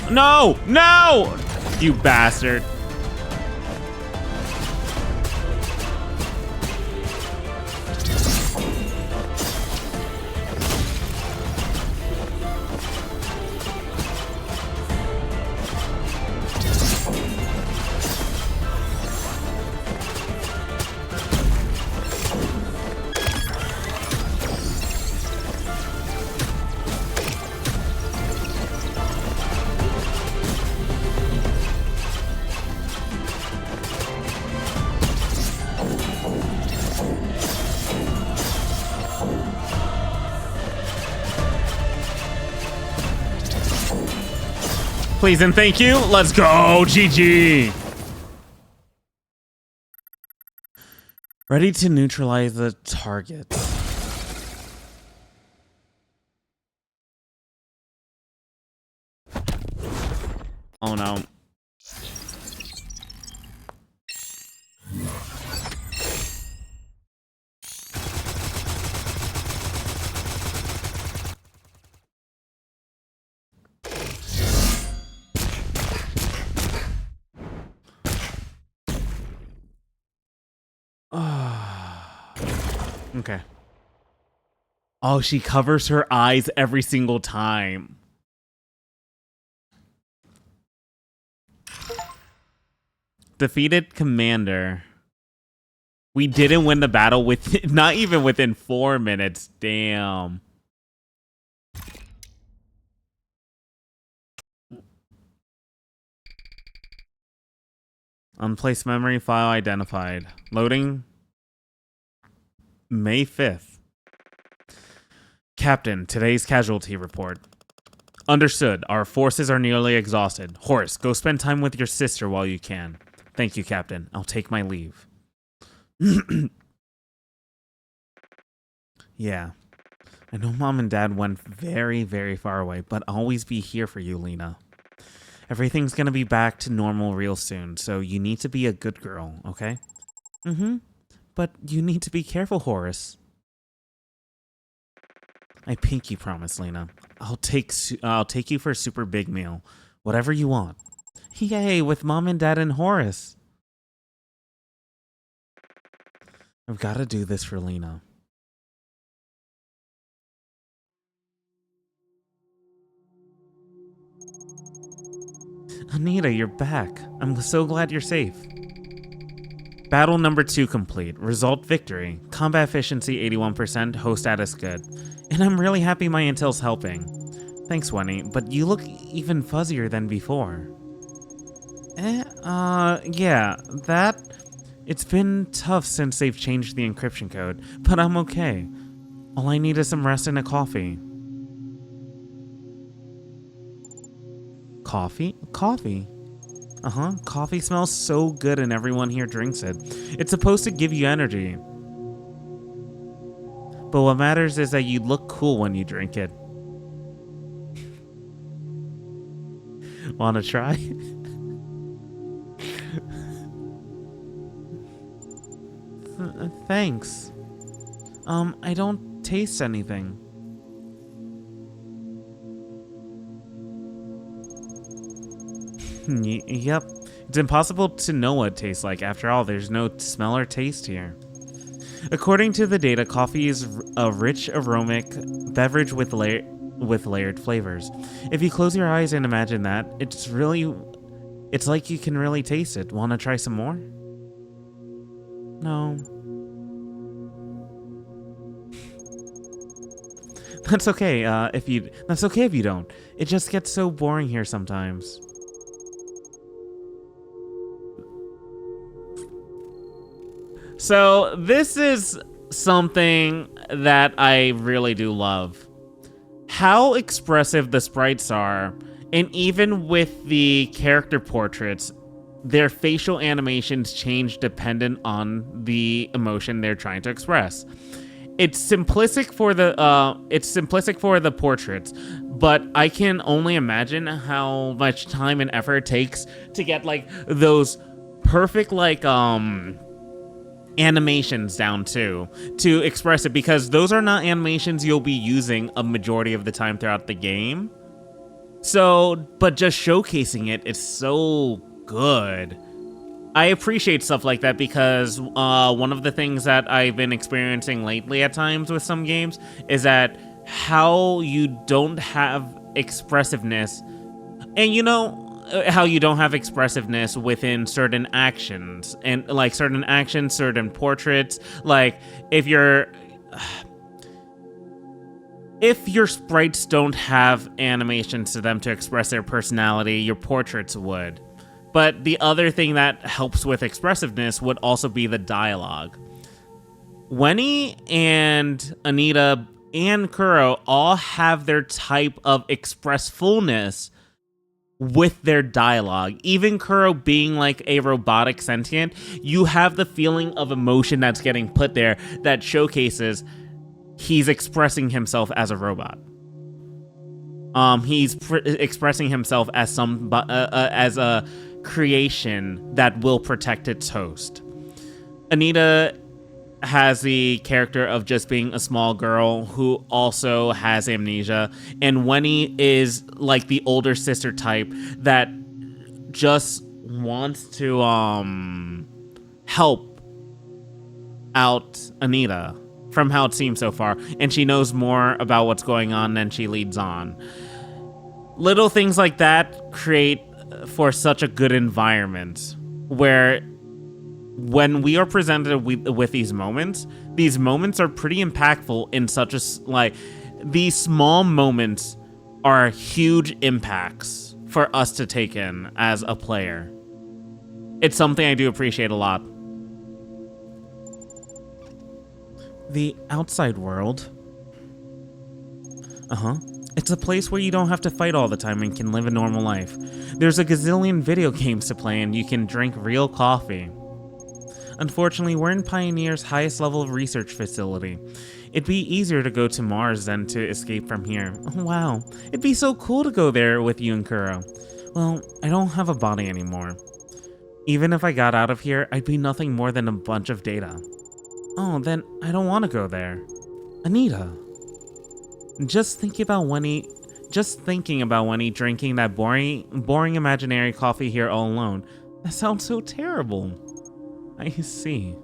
No! No! You bastard. Please and thank you. Let's go. GG. Ready to neutralize the target. Oh no. Okay. Oh, she covers her eyes every single time. Defeated commander. We didn't win the battle with not even within 4 minutes. Damn. Unplaced memory file identified. Loading. May 5th. Captain, today's casualty report. Understood. Our forces are nearly exhausted. Horace, go spend time with your sister while you can. Thank you, Captain. I'll take my leave. Yeah. I know Mom and Dad went very, very far away, but I'll always be here for you, Lena. Everything's gonna be back to normal real soon, so you need to be a good girl, okay? Mm-hmm. But you need to be careful, Horace. I pinky promise, Lena. I'll take you for a super big meal. Whatever you want. Yay, with Mom and Dad and Horace. I've got to do this for Lena. Anita, you're back. I'm so glad you're safe. Battle number 2 complete. Result victory. Combat efficiency 81%, host status good. And I'm really happy my intel's helping. Thanks, Wenny, but you look even fuzzier than before. Yeah, that... It's been tough since they've changed the encryption code, but I'm okay. All I need is some rest and a coffee. Coffee? Coffee. Coffee smells so good and everyone here drinks it. It's supposed to give you energy. But what matters is that you look cool when you drink it. Wanna try? Thanks. I don't taste anything. Yep. It's impossible to know what it tastes like. After all, there's no smell or taste here. According to the data, coffee is a rich, aromatic beverage with layered flavors. If you close your eyes and imagine that, it's like you can really taste it. Want to try some more? No. That's okay. That's okay if you don't. It just gets so boring here sometimes. So this is something that I really do love. How expressive the sprites are, and even with the character portraits, their facial animations change dependent on the emotion they're trying to express. It's simplistic for the portraits, but I can only imagine how much time and effort it takes to get like those perfect animations down to express it, because those are not animations you'll be using a majority of the time throughout the game. So, but just showcasing it is so good. I appreciate stuff like that because one of the things that I've been experiencing lately at times with some games is that how you don't have expressiveness, and you know, how you don't have expressiveness within certain actions, and like certain actions, certain portraits. Like if your sprites don't have animations to them to express their personality, your portraits would. But the other thing that helps with expressiveness would also be the dialogue. Wenny and Anita and Kuro all have their type of expressfulness with their dialogue. Even Kuro being like a robotic sentient, you have the feeling of emotion that's getting put there that showcases he's expressing himself as a robot. He's expressing himself as as a creation that will protect its host. Anita has the character of just being a small girl who also has amnesia, and Wenny is like the older sister type that just wants to help out Anita from how it seems so far, and she knows more about what's going on than she leads on. Little things like that create for such a good environment where when we are presented with these moments are pretty impactful in such a, like, these small moments are huge impacts for us to take in as a player. It's something I do appreciate a lot. The outside world. It's a place where you don't have to fight all the time and can live a normal life. There's a gazillion video games to play and you can drink real coffee. Unfortunately, we're in Pioneer's highest level of research facility. It'd be easier to go to Mars than to escape from here. Wow, it'd be so cool to go there with you and Kuro. Well, I don't have a body anymore. Even if I got out of here, I'd be nothing more than a bunch of data. Oh, then I don't want to go there. Anita. Just thinking about Wenny drinking that boring imaginary coffee here all alone. That sounds so terrible. I see.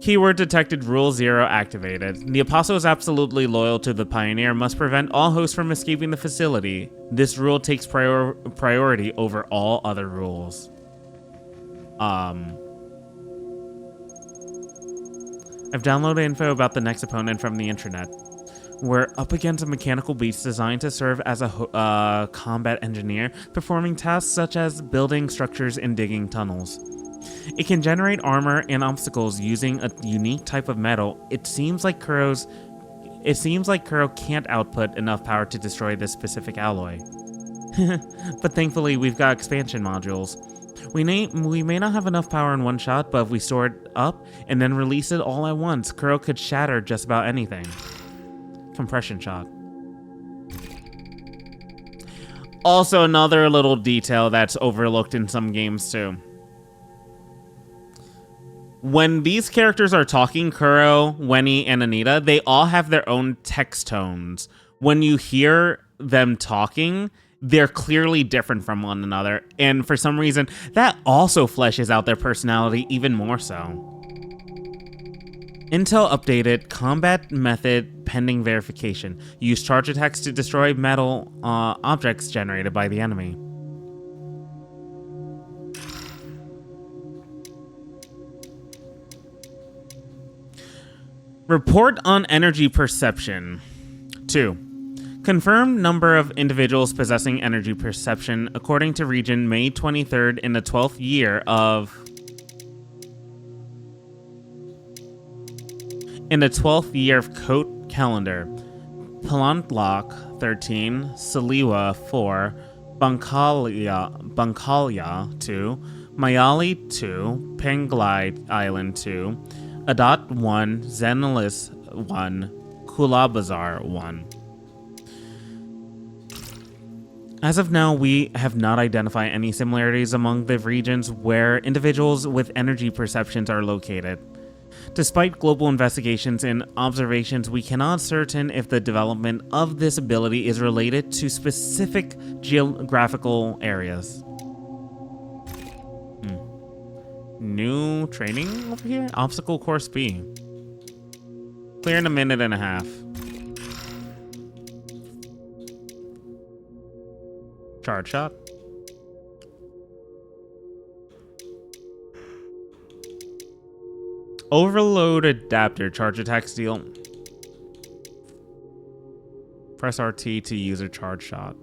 Keyword detected, Rule 0 activated. The Apostle is absolutely loyal to the Pioneer, must prevent all hosts from escaping the facility. This rule takes priority over all other rules. I've downloaded info about the next opponent from the internet. We're up against a mechanical beast designed to serve as a combat engineer, performing tasks such as building structures and digging tunnels. It can generate armor and obstacles using a unique type of metal. It seems like Kuro can't output enough power to destroy this specific alloy. But thankfully, we've got expansion modules. We may not have enough power in one shot, but if we store it up and then release it all at once, Kuro could shatter just about anything. Compression shot. Also, another little detail that's overlooked in some games too. When these characters are talking, Kuro, Wenny, and Anita, they all have their own text tones. When you hear them talking, they're clearly different from one another, and for some reason, that also fleshes out their personality even more so. Intel updated combat method pending verification. Use charge attacks to destroy metal objects generated by the enemy. Report on energy perception. 2. Confirmed number of individuals possessing energy perception according to region May 23rd in the 12th year of... In the 12th year of Coat Calendar. Palantlok 13, Saliwa 4, Bankalia 2, Mayali 2, Panglide Island 2, Adat 1, Zenalis 1, Kulabazar 1. As of now, we have not identified any similarities among the regions where individuals with energy perceptions are located. Despite global investigations and observations, we cannot certain if the development of this ability is related to specific geographical areas. New training over here? Obstacle course B. Clear in a minute and a half. Charge shot. Overload adapter. Charge attack steal. Press RT to use a charge shot.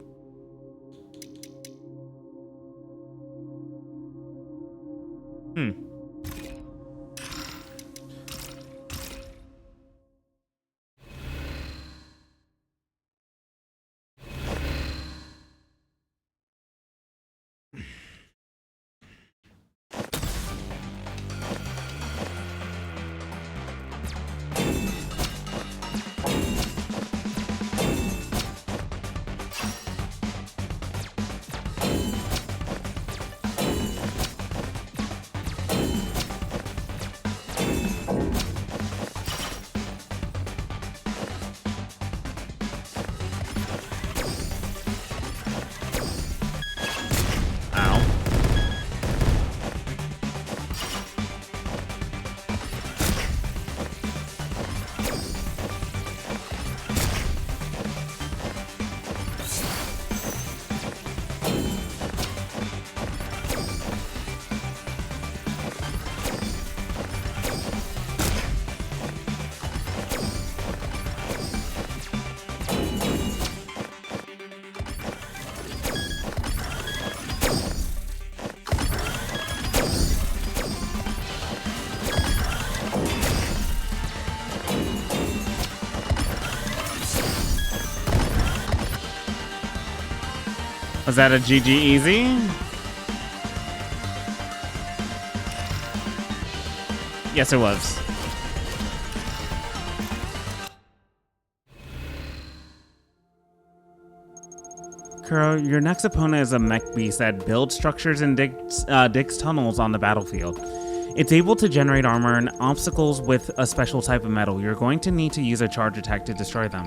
Was that a GG easy? Yes, it was. Kuro, your next opponent is a mech beast that builds structures and digs tunnels on the battlefield. It's able to generate armor and obstacles with a special type of metal. You're going to need to use a charge attack to destroy them.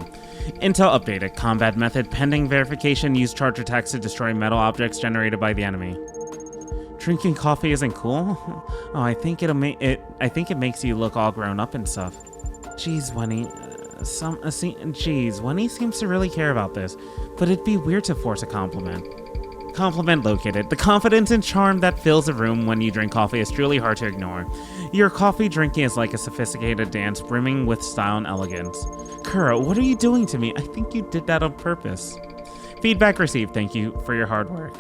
Intel updated. Combat method pending verification. Use charge attacks to destroy metal objects generated by the enemy. Drinking coffee isn't cool? Oh, I think it makes you look all grown up and stuff. Jeez, Winnie. Winnie seems to really care about this, but it'd be weird to force a compliment. Compliment located. The confidence and charm that fills a room when you drink coffee is truly hard to ignore. Your coffee drinking is like a sophisticated dance brimming with style and elegance. Kuro, what are you doing to me? I think you did that on purpose. Feedback received. Thank you for your hard work.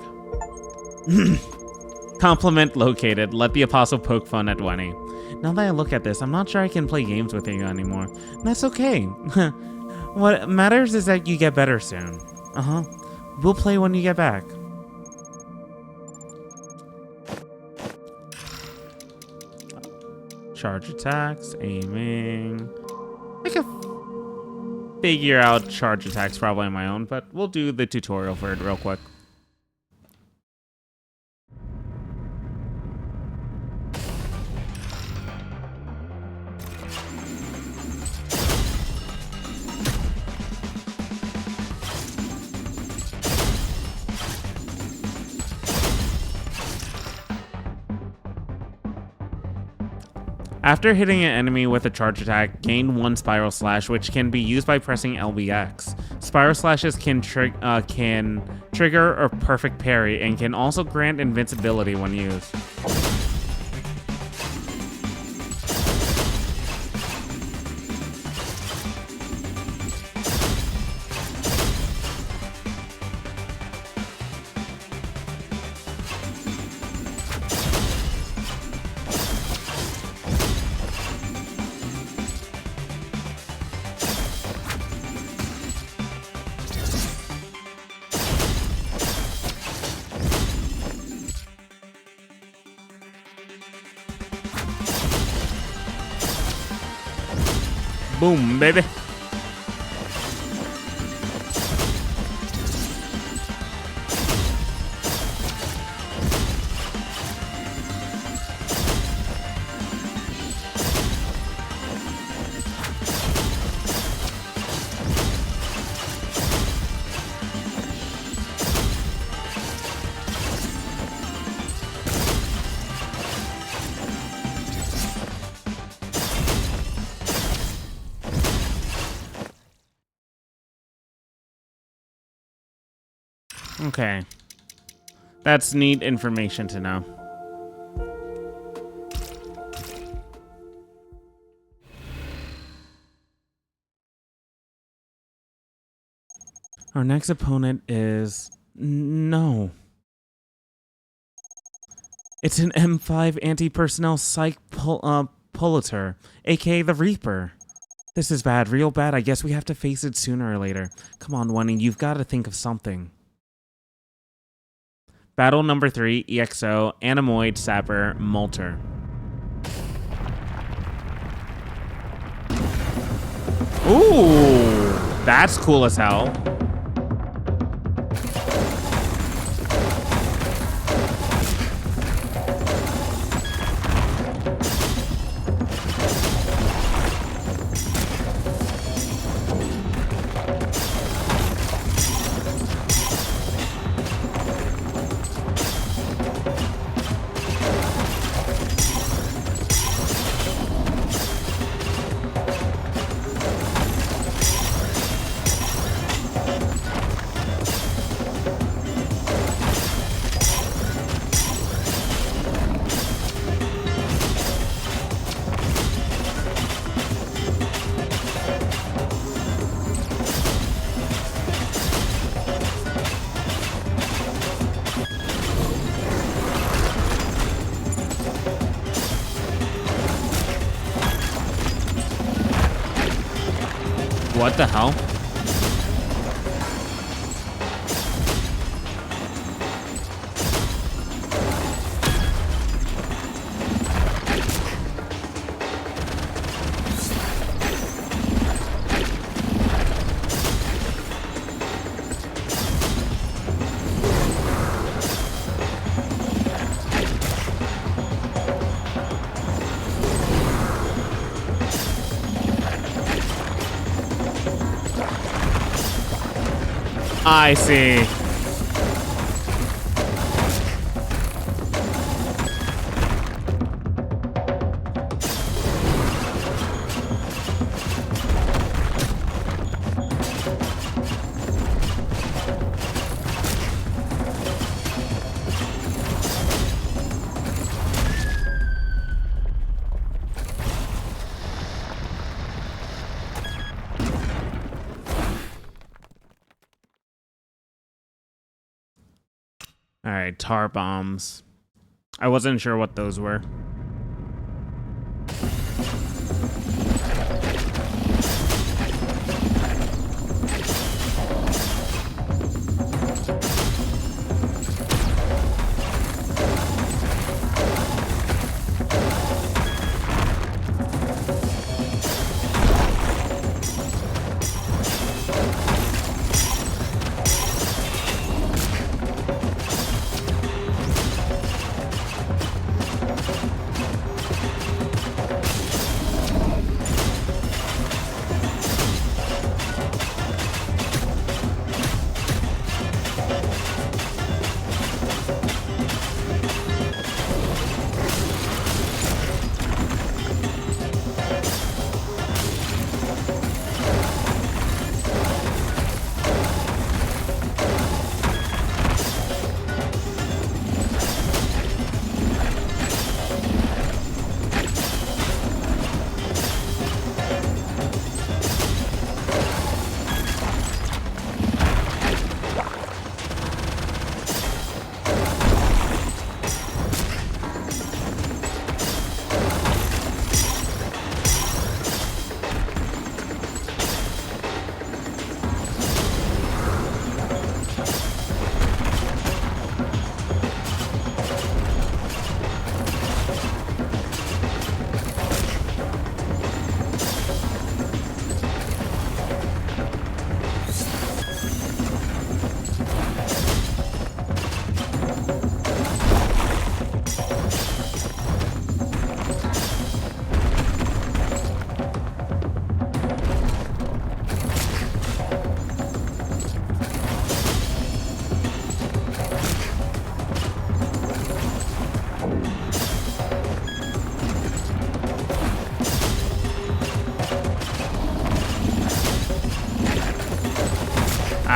Compliment located. Let the apostle poke fun at Winnie. Now that I look at this, I'm not sure I can play games with you anymore. That's okay. What matters is that you get better soon. We'll play when you get back. Charge attacks, aiming. I can figure out charge attacks probably on my own, but we'll do the tutorial for it real quick. After hitting an enemy with a charge attack, gain 1 Spiral Slash, which can be used by pressing LBX. Spiral Slashes can trigger a perfect parry and can also grant invincibility when used. Boom, baby. Okay. That's neat information to know. Our next opponent is... No. It's an M5 anti-personnel psych Puliter, aka the Reaper. This is bad, real bad. I guess we have to face it sooner or later. Come on, Winnie, you've got to think of something. Battle number 3, EXO, Animoid, Sapper, Molter. Ooh, that's cool as hell. What the hell? I see. All right, tar bombs. I wasn't sure what those were.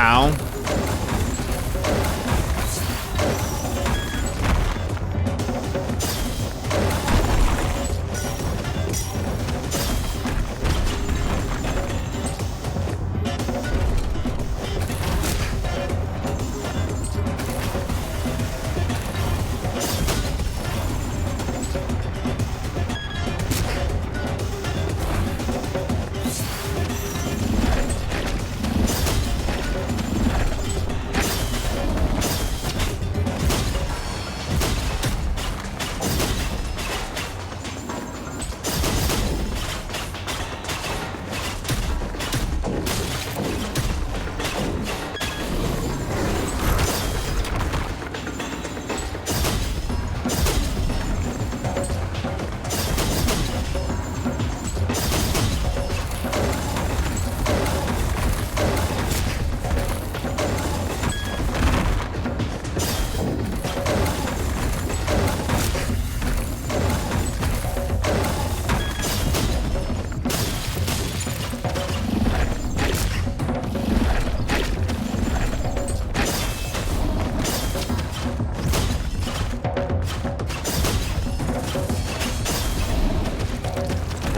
Ow.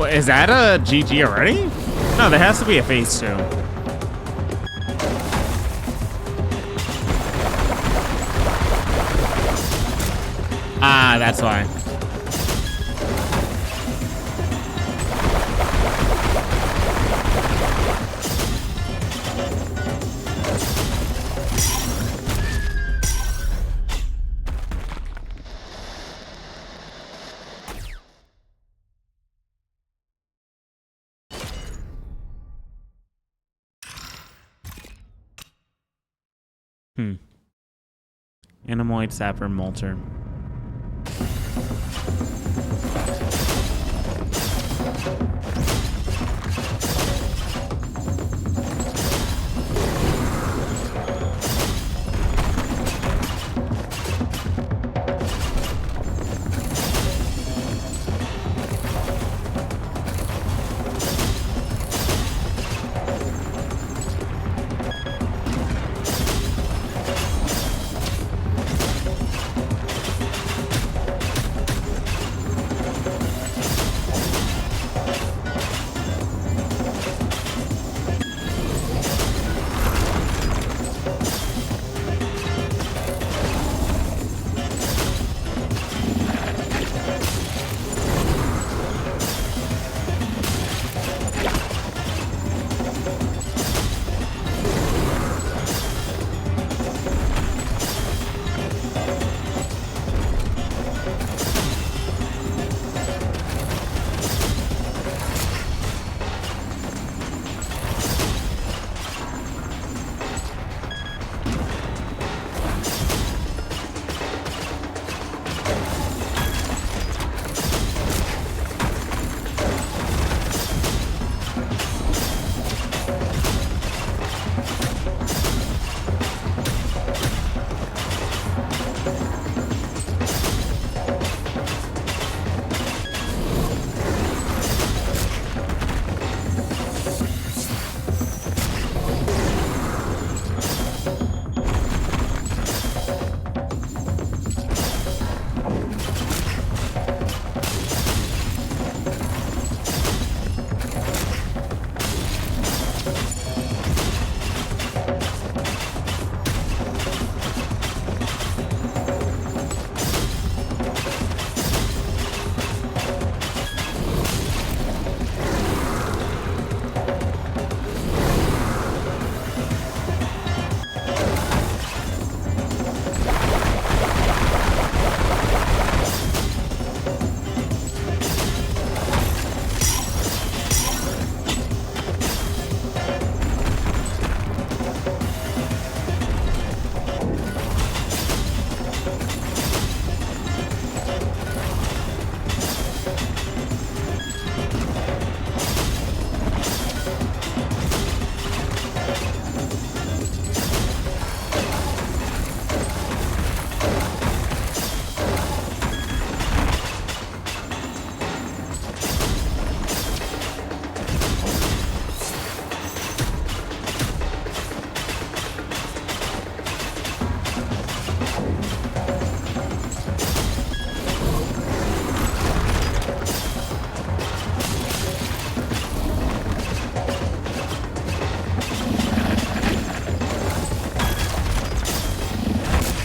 What, is that a GG already? No, there has to be a phase 2. Ah, that's why. Anemoid, Sapper, Molter.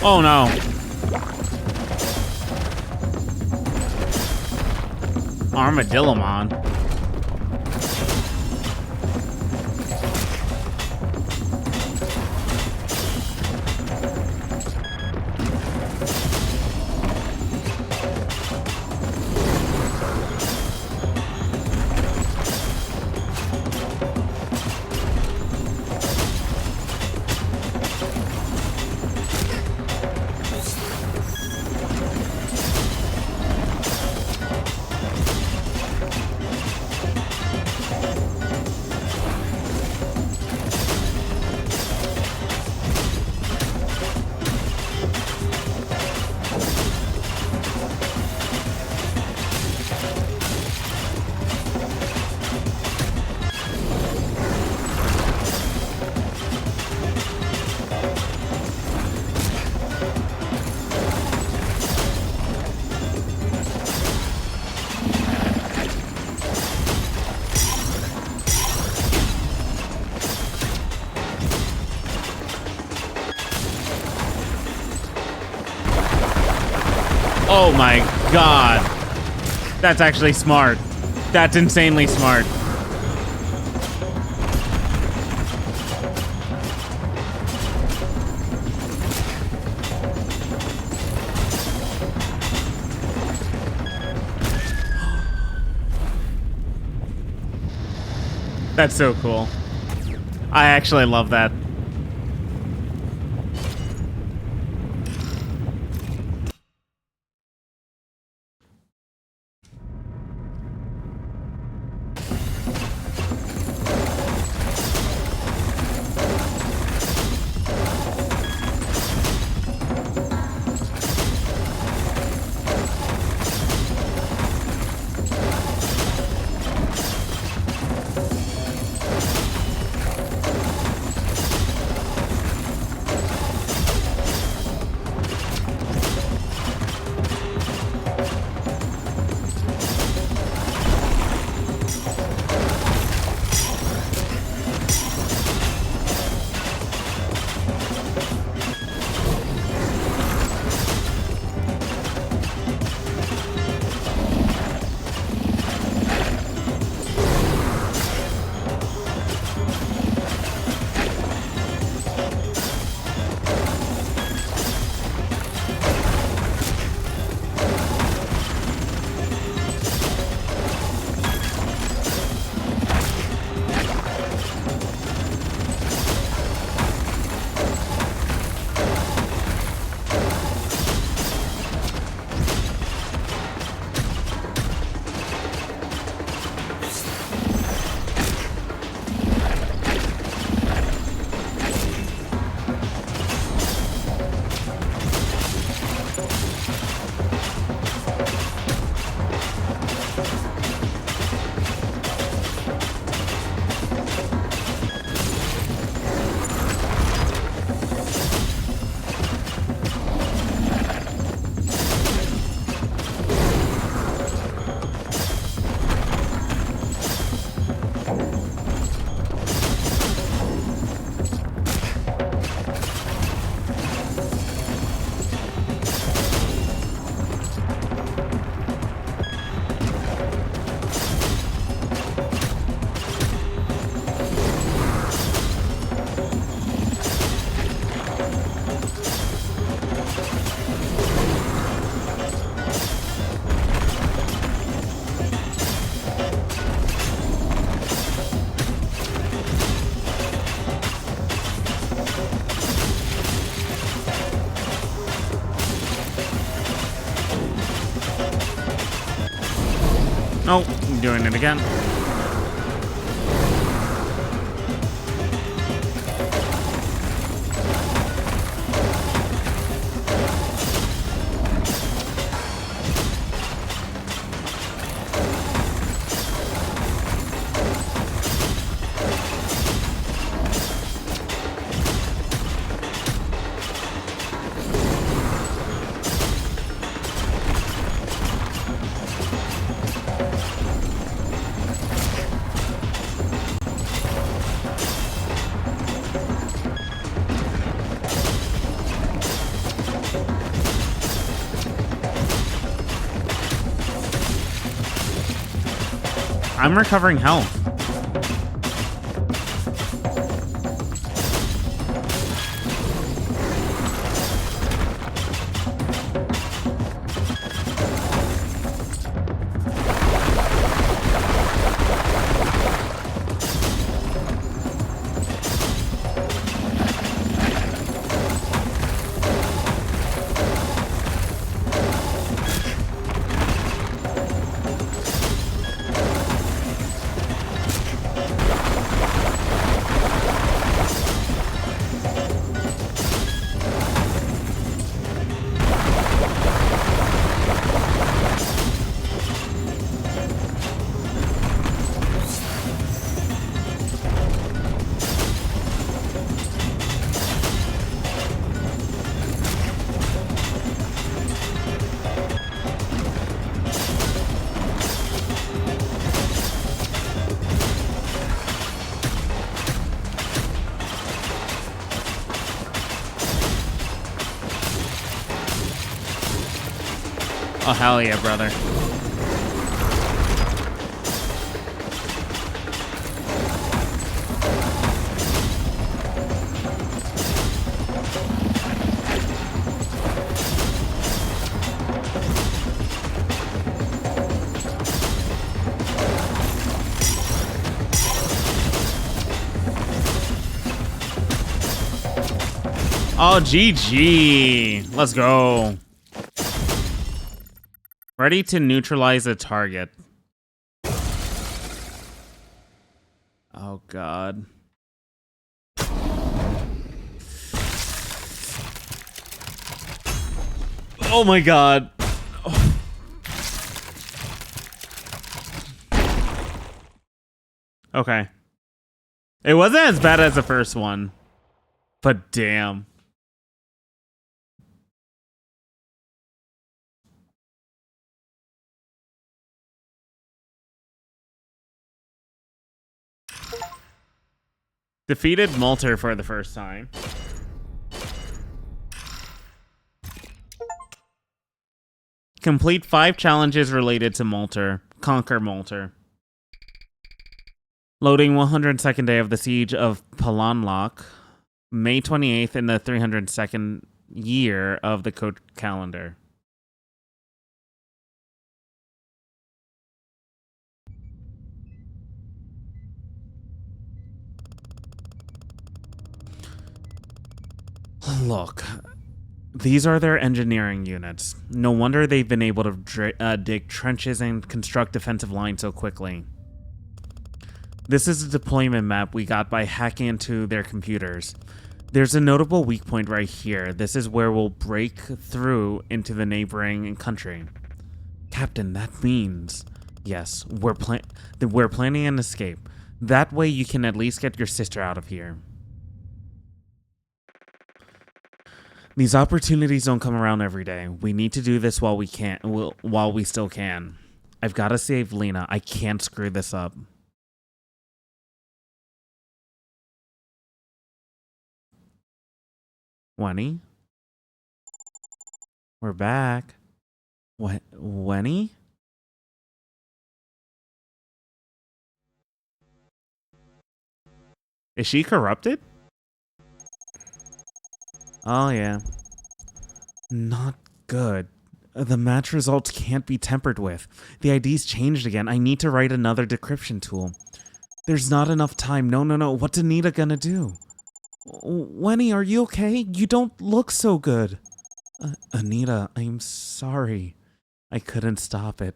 Oh no. Armadillomon. Oh my god. That's actually smart. That's insanely smart. That's so cool. I actually love that. Oh, I'm doing it again. I'm recovering health. Oh, hell yeah, brother. Oh, GG. Let's go. Ready to neutralize a target. Oh, God. Oh, my God. Oh. Okay. It wasn't as bad as the first one. But damn. Defeated Malter for the first time. Complete 5 challenges related to Malter. Conquer Malter. Loading 102nd day of the Siege of Palanlok. May 28th in the 302nd year of the code calendar. Look, these are their engineering units. No wonder they've been able to dig trenches and construct defensive lines so quickly. This is a deployment map we got by hacking into their computers. There's a notable weak point right here. This is where we'll break through into the neighboring country. Captain, that means... Yes, we're planning an escape. That way you can at least get your sister out of here. These opportunities don't come around every day. We need to do this while we still can. I've got to save Lena. I can't screw this up. Wenny? We're back. What? Wenny? Is she corrupted? Oh, yeah. Not good. The match results can't be tampered with. The ID's changed again. I need to write another decryption tool. There's not enough time. No. What's Anita gonna do? Wenny, are you okay? You don't look so good. Anita, I'm sorry. I couldn't stop it.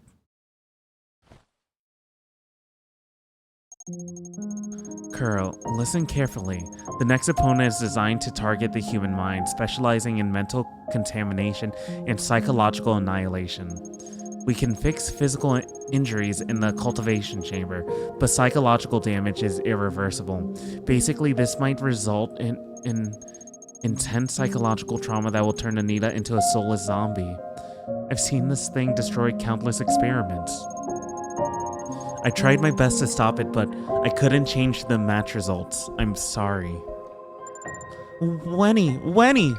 Kuro, listen carefully. The next opponent is designed to target the human mind, specializing in mental contamination and psychological annihilation. We can fix physical injuries in the cultivation chamber, but psychological damage is irreversible. Basically, this might result in intense psychological trauma that will turn Anita into a soulless zombie. I've seen this thing destroy countless experiments. I tried my best to stop it, but I couldn't change the match results. I'm sorry. Wenny!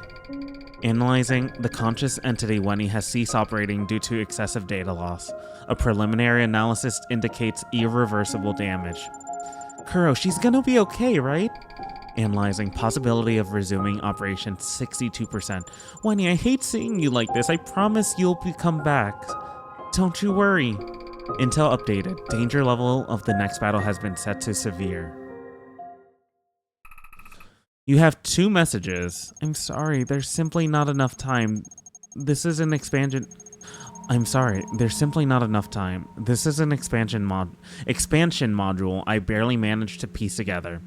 Analyzing, the conscious entity Wenny has ceased operating due to excessive data loss. A preliminary analysis indicates irreversible damage. Kuro, she's gonna be okay, right? Analyzing, possibility of resuming operation 62%. Wenny, I hate seeing you like this. I promise you'll come back. Don't you worry. Intel updated. Danger level of the next battle has been set to severe. You have 2 messages. I'm sorry, there's simply not enough time. This is an expansion. I'm sorry, there's simply not enough time. This is an expansion module I barely managed to piece together.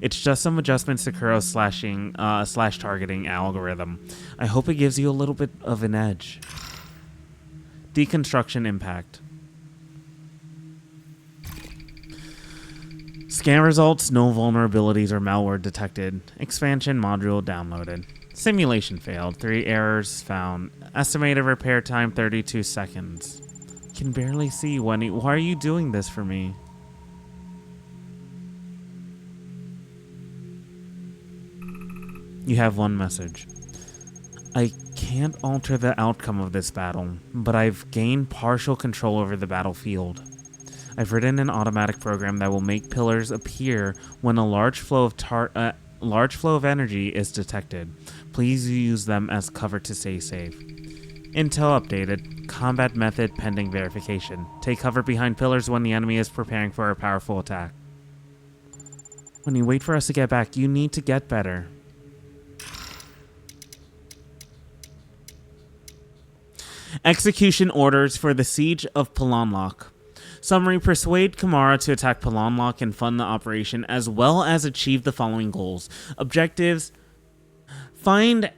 It's just some adjustments to Kuro's slash targeting algorithm. I hope it gives you a little bit of an edge. Deconstruction impact. Scan results, no vulnerabilities or malware detected. Expansion module downloaded. Simulation failed, 3 errors found. Estimated repair time 32 seconds. Can barely see, Wendy. Why are you doing this for me? You have 1 message. I can't alter the outcome of this battle, but I've gained partial control over the battlefield. I've written an automatic program that will make pillars appear when a large flow of energy is detected. Please use them as cover to stay safe. Intel updated. Combat method pending verification. Take cover behind pillars when the enemy is preparing for a powerful attack. When you wait for us to get back, you need to get better. Execution orders for the Siege of Palonlock. Summary: persuade Kamara to attack Palonlock and fund the operation, as well as achieve the following goals. Objectives: Find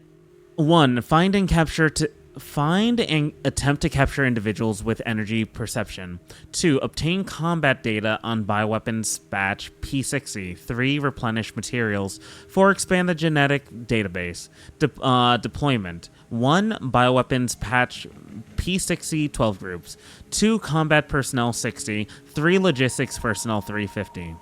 and attempt to capture individuals with energy perception. 2. Obtain combat data on bioweapons batch P60. 3. Replenish materials. 4. Expand the genetic database. Deployment. 1. Bioweapons patch P60 12 groups. 2. Combat personnel 60. 3. Logistics personnel 350.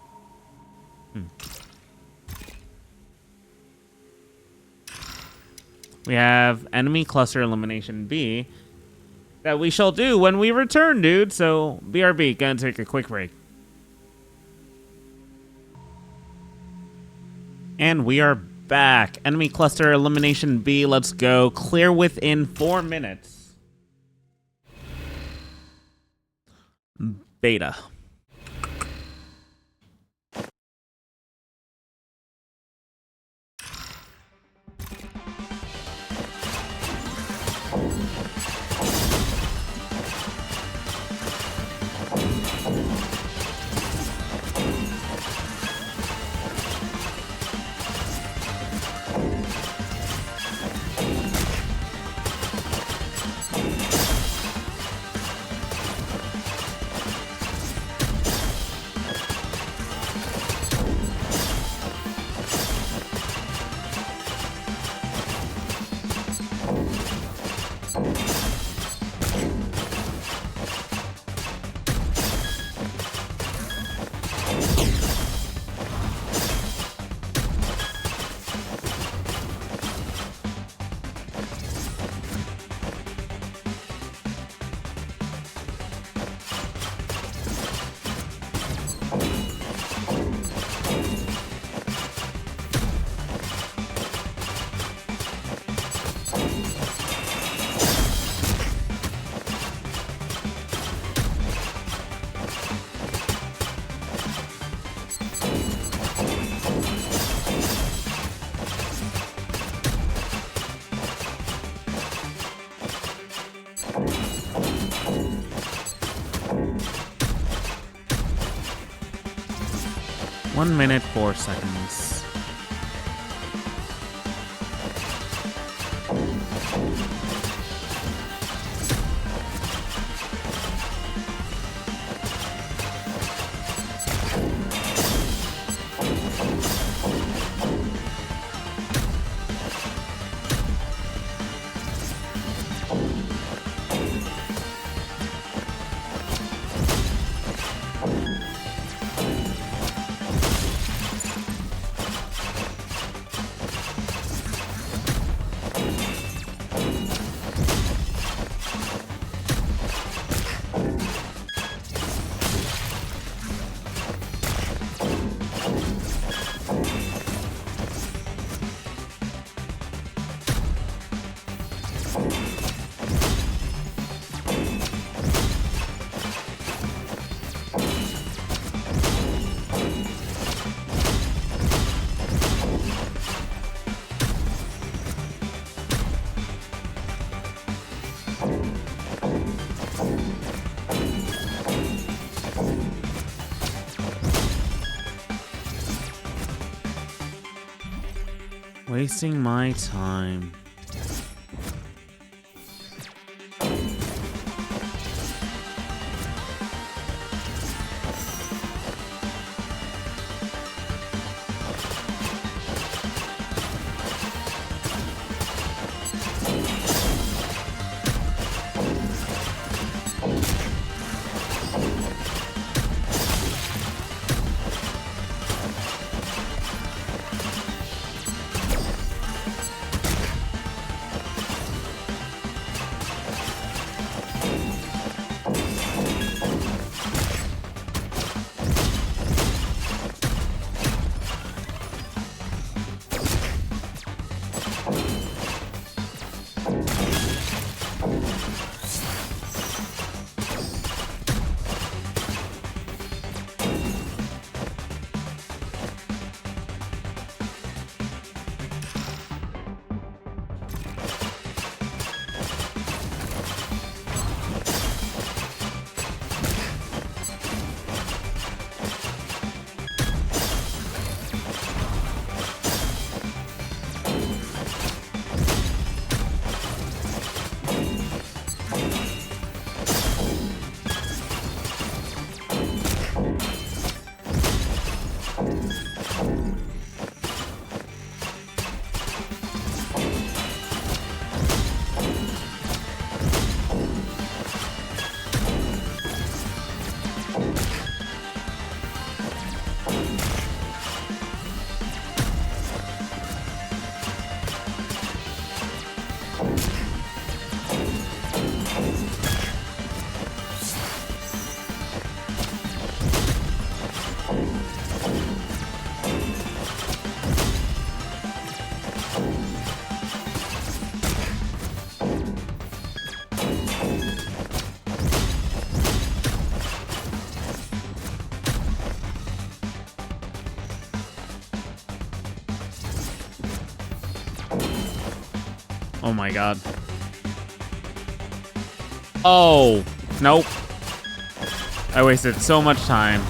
We have enemy cluster elimination B that we shall do when we return, dude. So, BRB, gonna take a quick break. And we are back. Enemy cluster elimination B, let's go. Clear within 4 minutes. Beta. 1 minute, 4 seconds. Wasting my time. Oh my god. Oh, nope. I wasted so much time.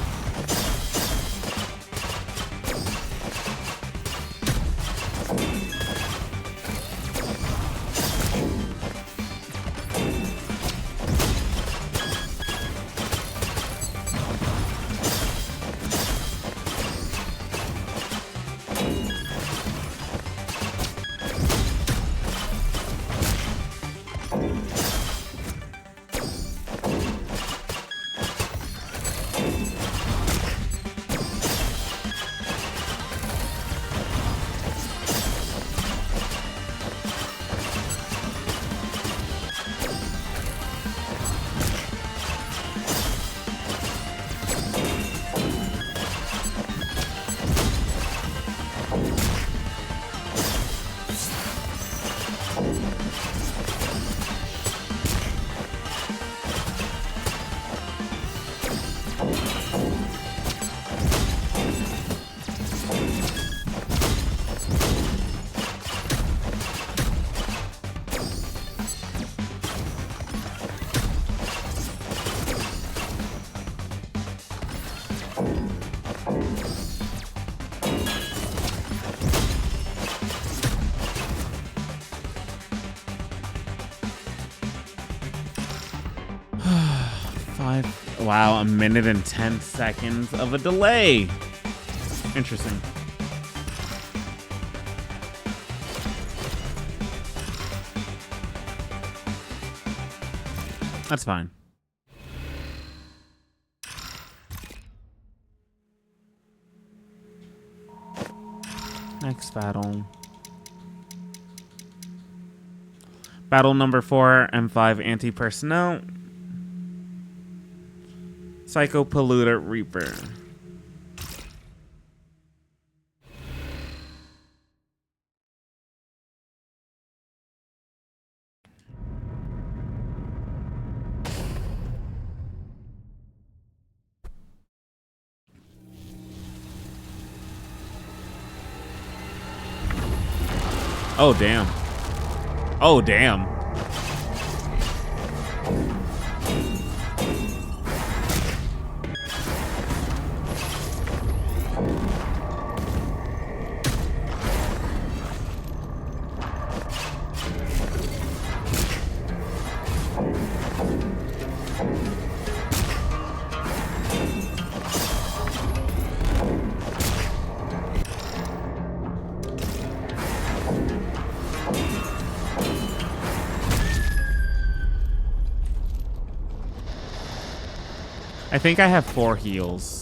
Wow, 1 minute and 10 seconds of a delay. Interesting. That's fine. Next battle. Battle number 4, M5 anti-personnel. Psychopolluter Reaper. Oh, damn. Oh, damn. I think I have 4 heals.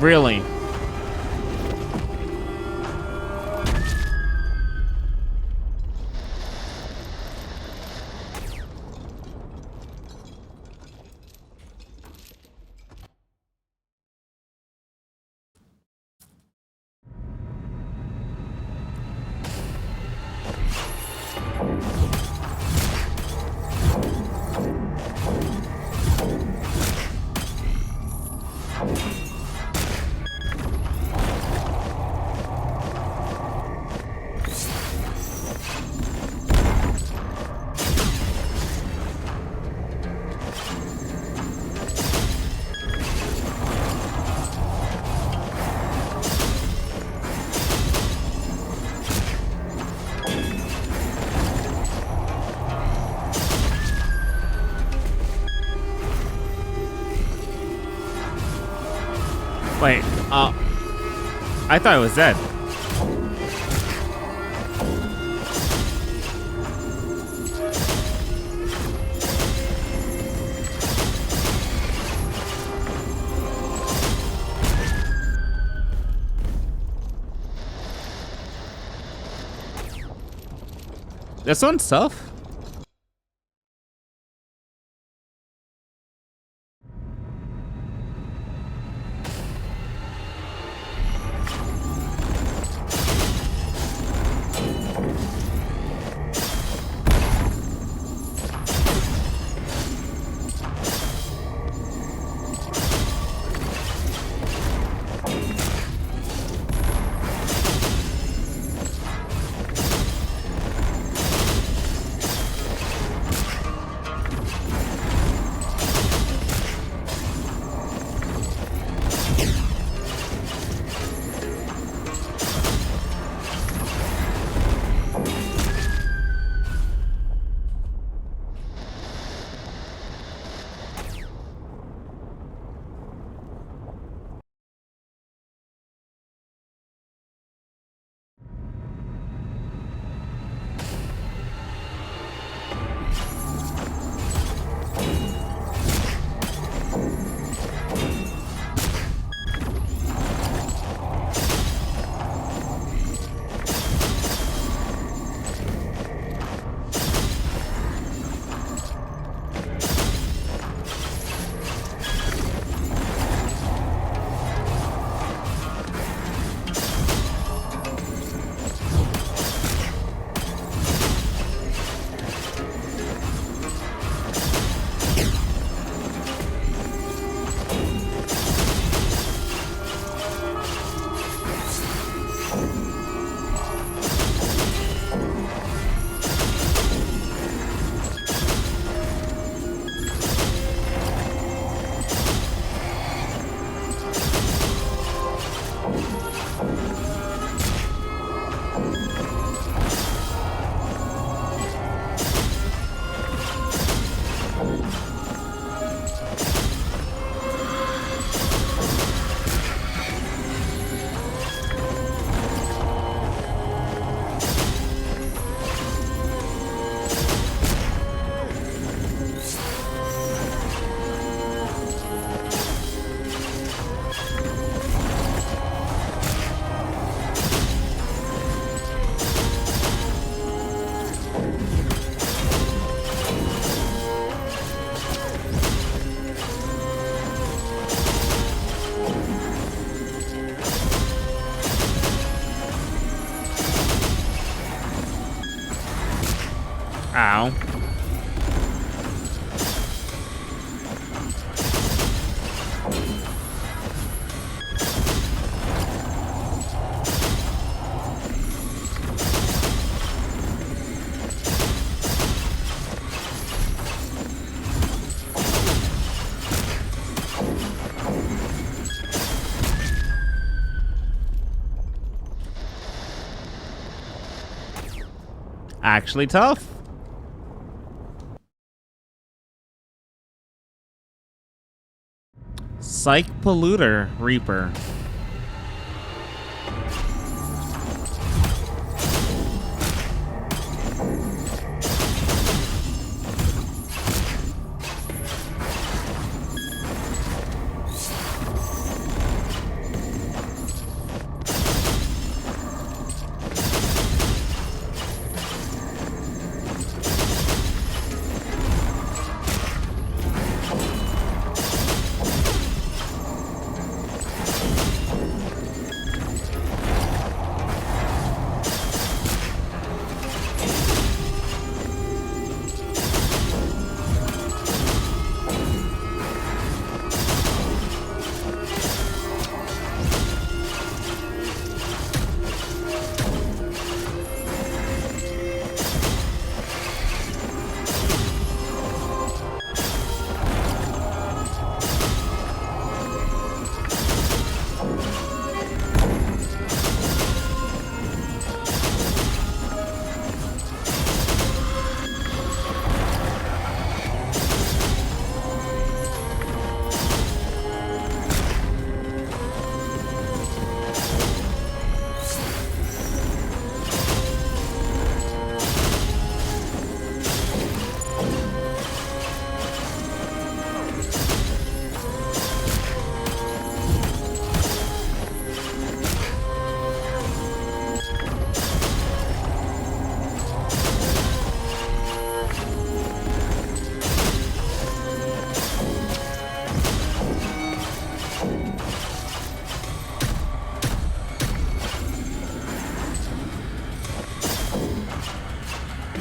Really? Wait, I thought it was dead. This one's tough. Ow. Actually tough. Psych Polluter Reaper.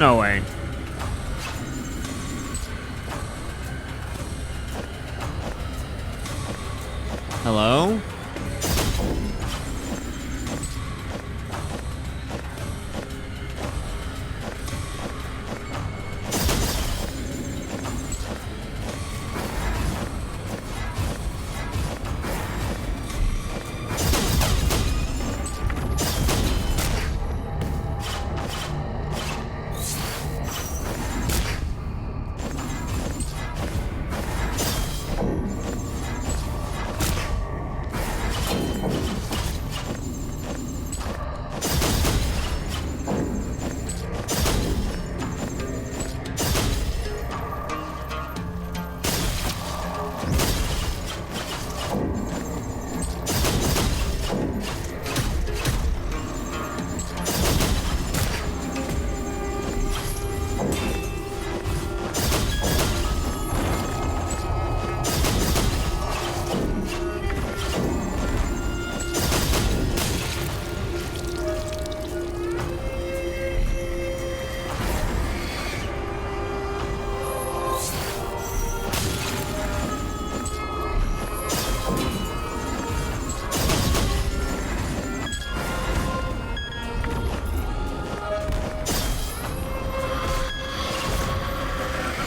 No way. Hello?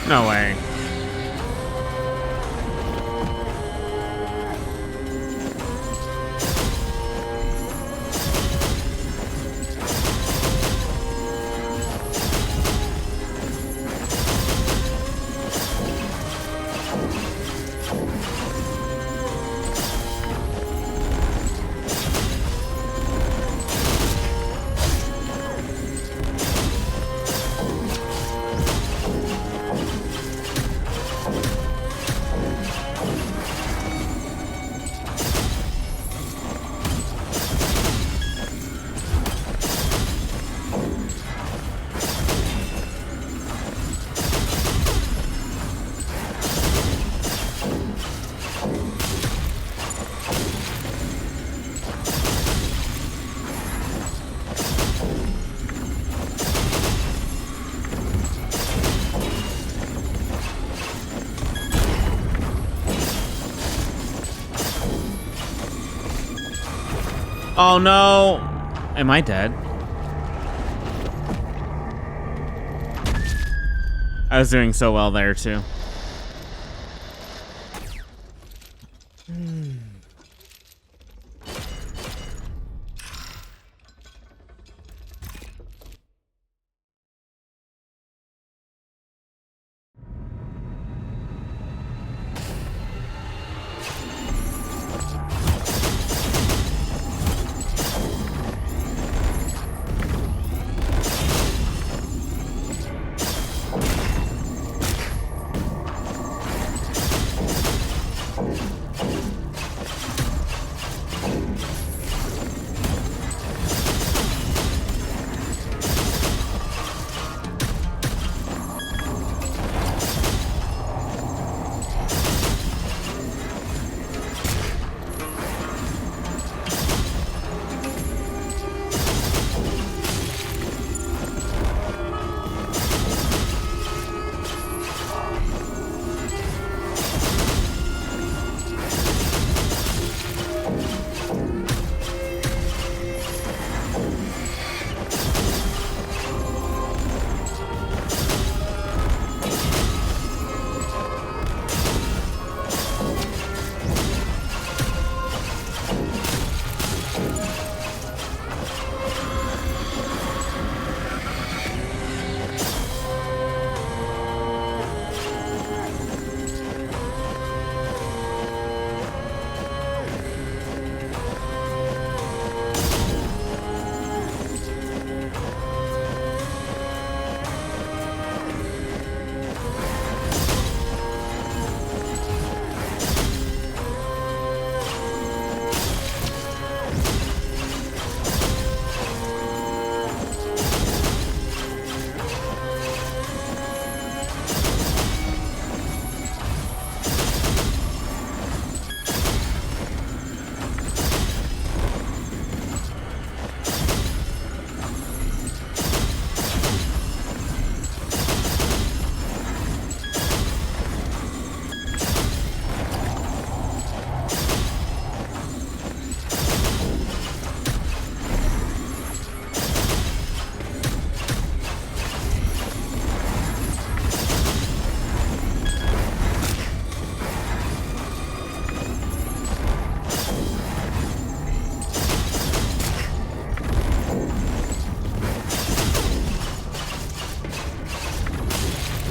No way. Oh no! Am I dead? I was doing so well there too.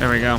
There we go.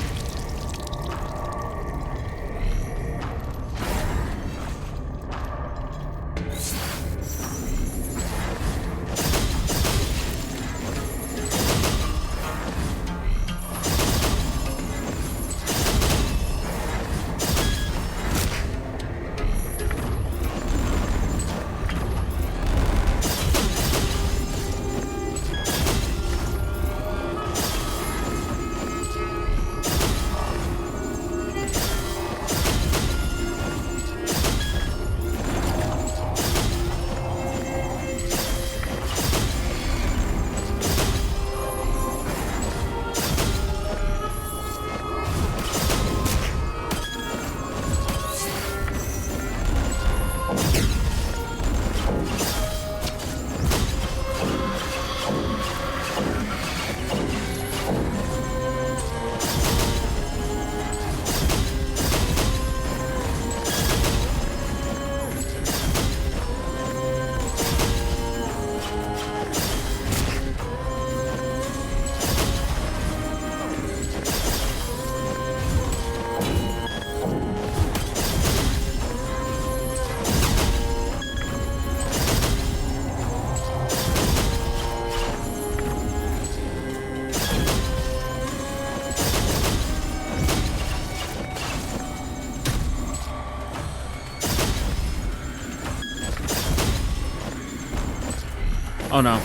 Oh no.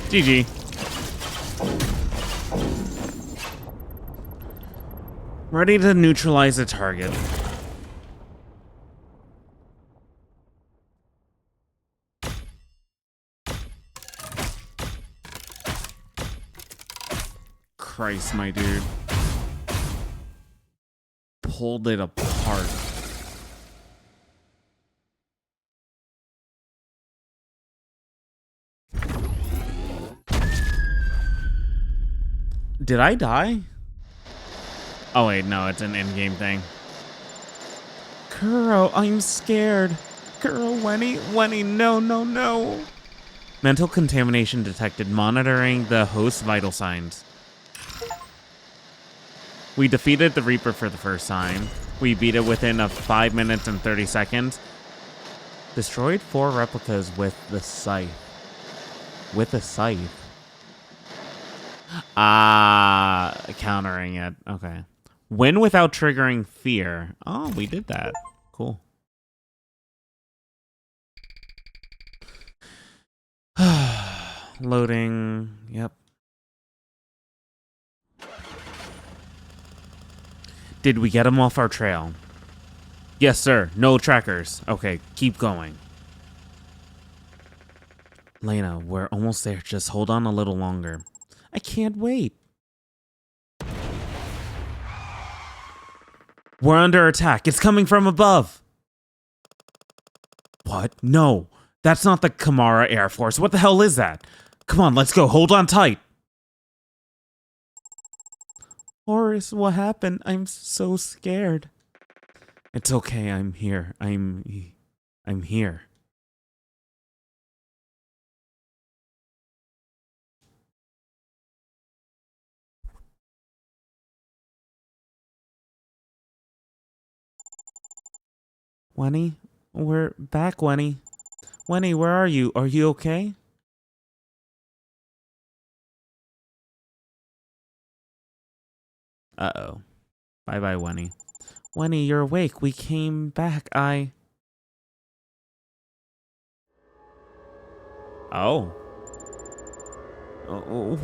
GG. Ready to neutralize the target. Christ, my dude. Pulled it apart. Did I die? Oh wait, no, it's an in-game thing. Kuro, I'm scared. Kuro, Wenny, no, no, no. Mental contamination detected, monitoring the host's vital signs. We defeated the Reaper for the first time. We beat it within 5 minutes and 30 seconds. Destroyed 4 replicas with the scythe. With a scythe. Countering it. Okay. Win without triggering fear. Oh, we did that. Cool. Loading. Yep. Did we get him off our trail? Yes, sir. No trackers. Okay, keep going. Lena, we're almost there. Just hold on a little longer. I can't wait. We're under attack. It's coming from above. What? No. That's not the Kamara Air Force. What the hell is that? Come on, let's go. Hold on tight. Horace, what happened? I'm so scared. It's okay. I'm here. I'm here. Wenny? We're back, Wenny. Wenny, where are you? Are you okay? Uh-oh. Bye-bye, Wenny. Wenny, you're awake. We came back. Oh. Oh,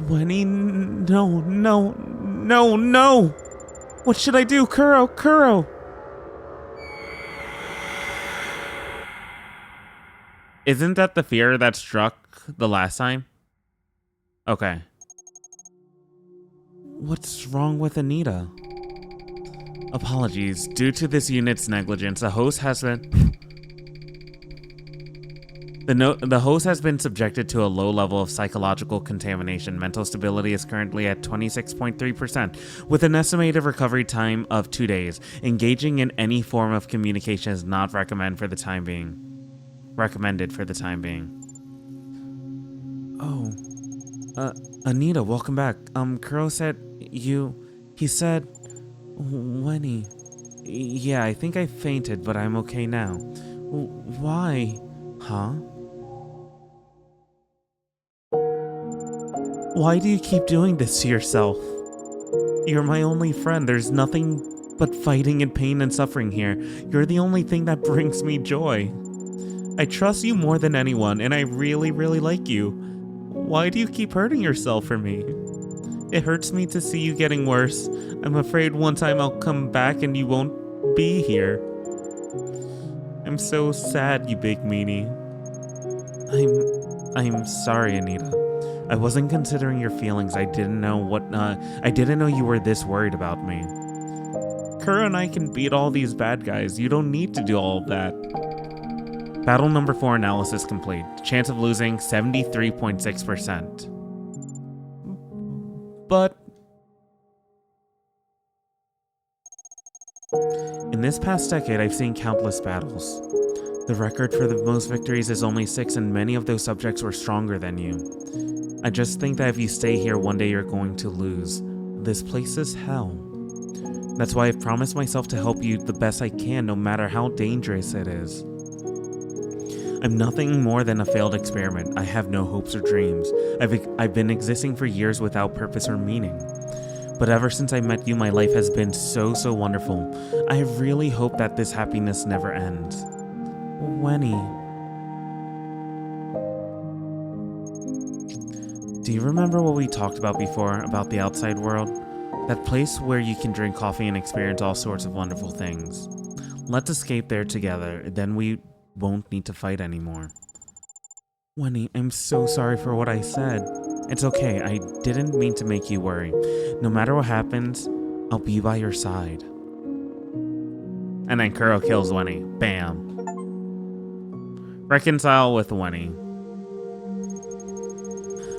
Wenny, no, no, no, no! What should I do? Kuro! Isn't that the fear that struck the last time? Okay. What's wrong with Anita? Apologies. Due to this unit's negligence, a host has been... The host has been subjected to a low level of psychological contamination. Mental stability is currently at 26.3%, with an estimated recovery time of 2 days. Engaging in any form of communication is not recommended for the time being. Oh, Anita, welcome back. Kuro said he said, Winnie. Yeah, I think I fainted, but I'm okay now. Why? Huh? Why do you keep doing this to yourself? You're my only friend. There's nothing but fighting and pain and suffering here. You're the only thing that brings me joy. I trust you more than anyone, and I really, really like you. Why do you keep hurting yourself for me? It hurts me to see you getting worse. I'm afraid one time I'll come back and you won't be here. I'm so sad, you big meanie. I'm sorry, Anita. I wasn't considering your feelings. I didn't know you were this worried about me. Kuro and I can beat all these bad guys. You don't need to do all of that. Battle number 4 analysis complete. Chance of losing 73.6%. But in this past decade, I've seen countless battles. The record for the most victories is only 6, and many of those subjects were stronger than you. I just think that if you stay here, one day you're going to lose. This place is hell. That's why I've promised myself to help you the best I can, no matter how dangerous it is. I'm nothing more than a failed experiment. I have no hopes or dreams. I've been existing for years without purpose or meaning. But ever since I met you, my life has been so wonderful. I really hope that this happiness never ends. Winnie. Do you remember what we talked about before, about the outside world? That place where you can drink coffee and experience all sorts of wonderful things. Let's escape there together, then we won't need to fight anymore. Winnie, I'm so sorry for what I said. It's okay, I didn't mean to make you worry. No matter what happens, I'll be by your side. And then Kuro kills Winnie. Bam. Reconcile with Winnie.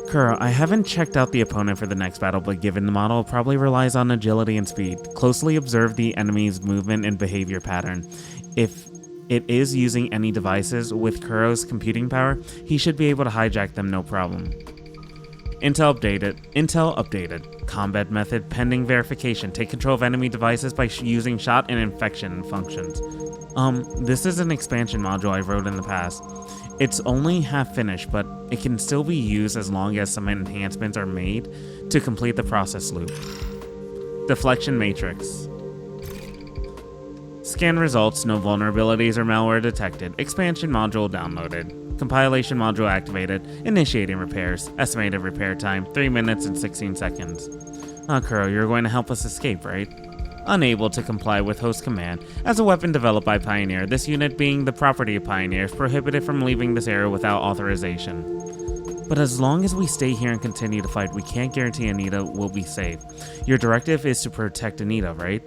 Kuro, I haven't checked out the opponent for the next battle, but given the model, it probably relies on agility and speed. Closely observe the enemy's movement and behavior pattern. If it is using any devices with Kuro's computing power, he should be able to hijack them no problem. Intel updated. Combat method pending verification. Take control of enemy devices by using shot and infection functions. This is an expansion module I wrote in the past. It's only half finished, but it can still be used as long as some enhancements are made to complete the process loop. Deflection matrix. Scan results, no vulnerabilities or malware detected. Expansion module downloaded. Compilation module activated. Initiating repairs. Estimated repair time, 3 minutes and 16 seconds. Kuro, you're going to help us escape, right? Unable to comply with host command. As a weapon developed by Pioneer, this unit being the property of Pioneer is prohibited from leaving this area without authorization. But as long as we stay here and continue to fight, we can't guarantee Anita will be safe. Your directive is to protect Anita, right?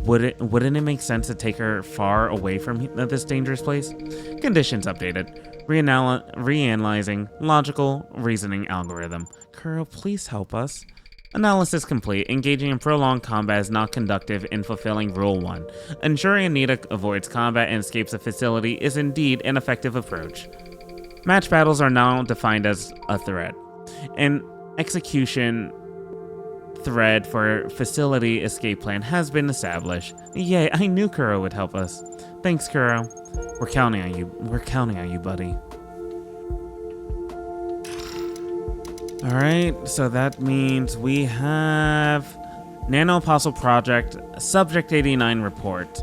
Wouldn't it make sense to take her far away from this dangerous place? Conditions updated. Reanalyzing logical reasoning algorithm. Kuro, please help us. Analysis complete. Engaging in prolonged combat is not conductive in fulfilling Rule 1. Ensuring Anita avoids combat and escapes the facility is indeed an effective approach. Match battles are now defined as a threat. An execution thread for facility escape plan has been established. Yay, I knew Kuro would help us. Thanks, Kuro. We're counting on you. We're counting on you, buddy. Alright, so that means we have NanoApostle Project Subject 89 report.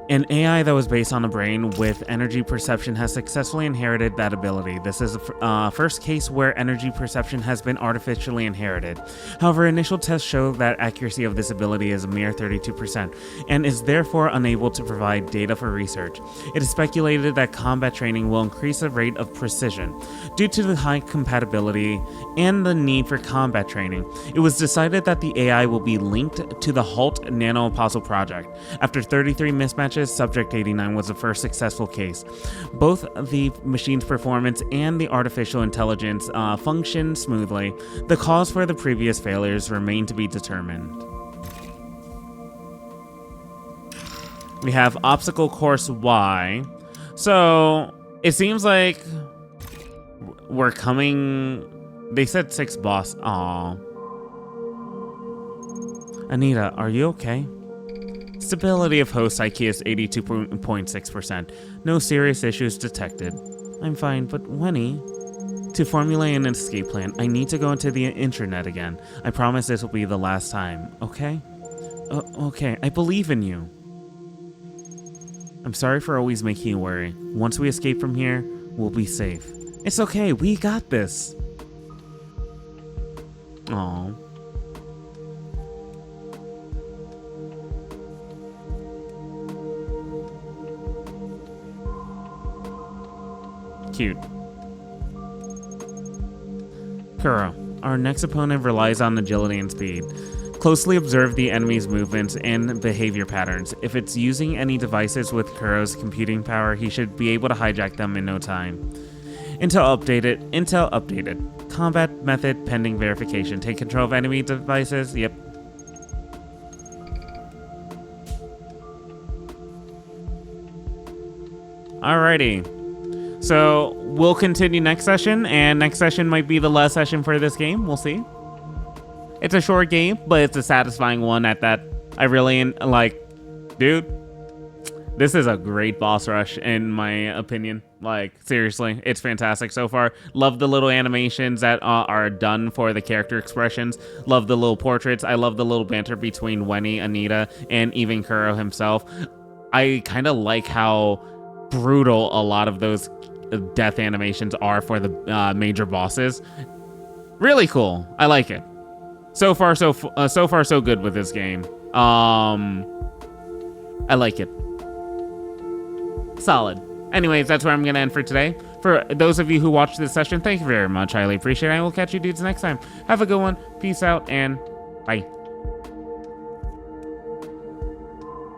An AI that was based on a brain with energy perception has successfully inherited that ability. This is the first case where energy perception has been artificially inherited. However, initial tests show that accuracy of this ability is a mere 32% and is therefore unable to provide data for research. It is speculated that combat training will increase the rate of precision. Due to the high compatibility and the need for combat training, it was decided that the AI will be linked to the HALT NanoApostle project. After 33 mismatches such as Subject 89 was the first successful case. Both the machine's performance and the artificial intelligence function smoothly. The cause for the previous failures remain to be determined. We have Obstacle Course Y. So, it seems like we're coming... They said 6 boss. Aww. Anita, are you okay? Stability of host IQ is 82.6%. No serious issues detected. I'm fine, but Winnie... To formulate an escape plan, I need to go into the internet again. I promise this will be the last time, okay? Okay, I believe in you. I'm sorry for always making you worry. Once we escape from here, we'll be safe. It's okay, we got this. Aww. Cute. Kuro, our next opponent relies on agility and speed. Closely observe the enemy's movements and behavior patterns. If it's using any devices with Kuro's computing power, he should be able to hijack them in no time. Intel updated. Combat method pending verification. Take control of enemy devices. Yep. Alrighty. So we'll continue next session, and next session might be the last session for this game. We'll see. It's a short game, but it's a satisfying one at that. I really like, dude, this is a great boss rush in my opinion. Like, seriously, it's fantastic so far. Love the little animations that are done for the character expressions. Love the little portraits. I love the little banter between Winnie, Anita, and even Kuro himself. I kind of like how brutal a lot of those death animations are for the major bosses. Really cool. I like it. So far so good with this game. I like it. Solid. Anyways, that's where I'm gonna end for today. For those of you who watched this session, thank you very much. I highly appreciate it. I will catch you dudes next time. Have a good one. Peace out and bye.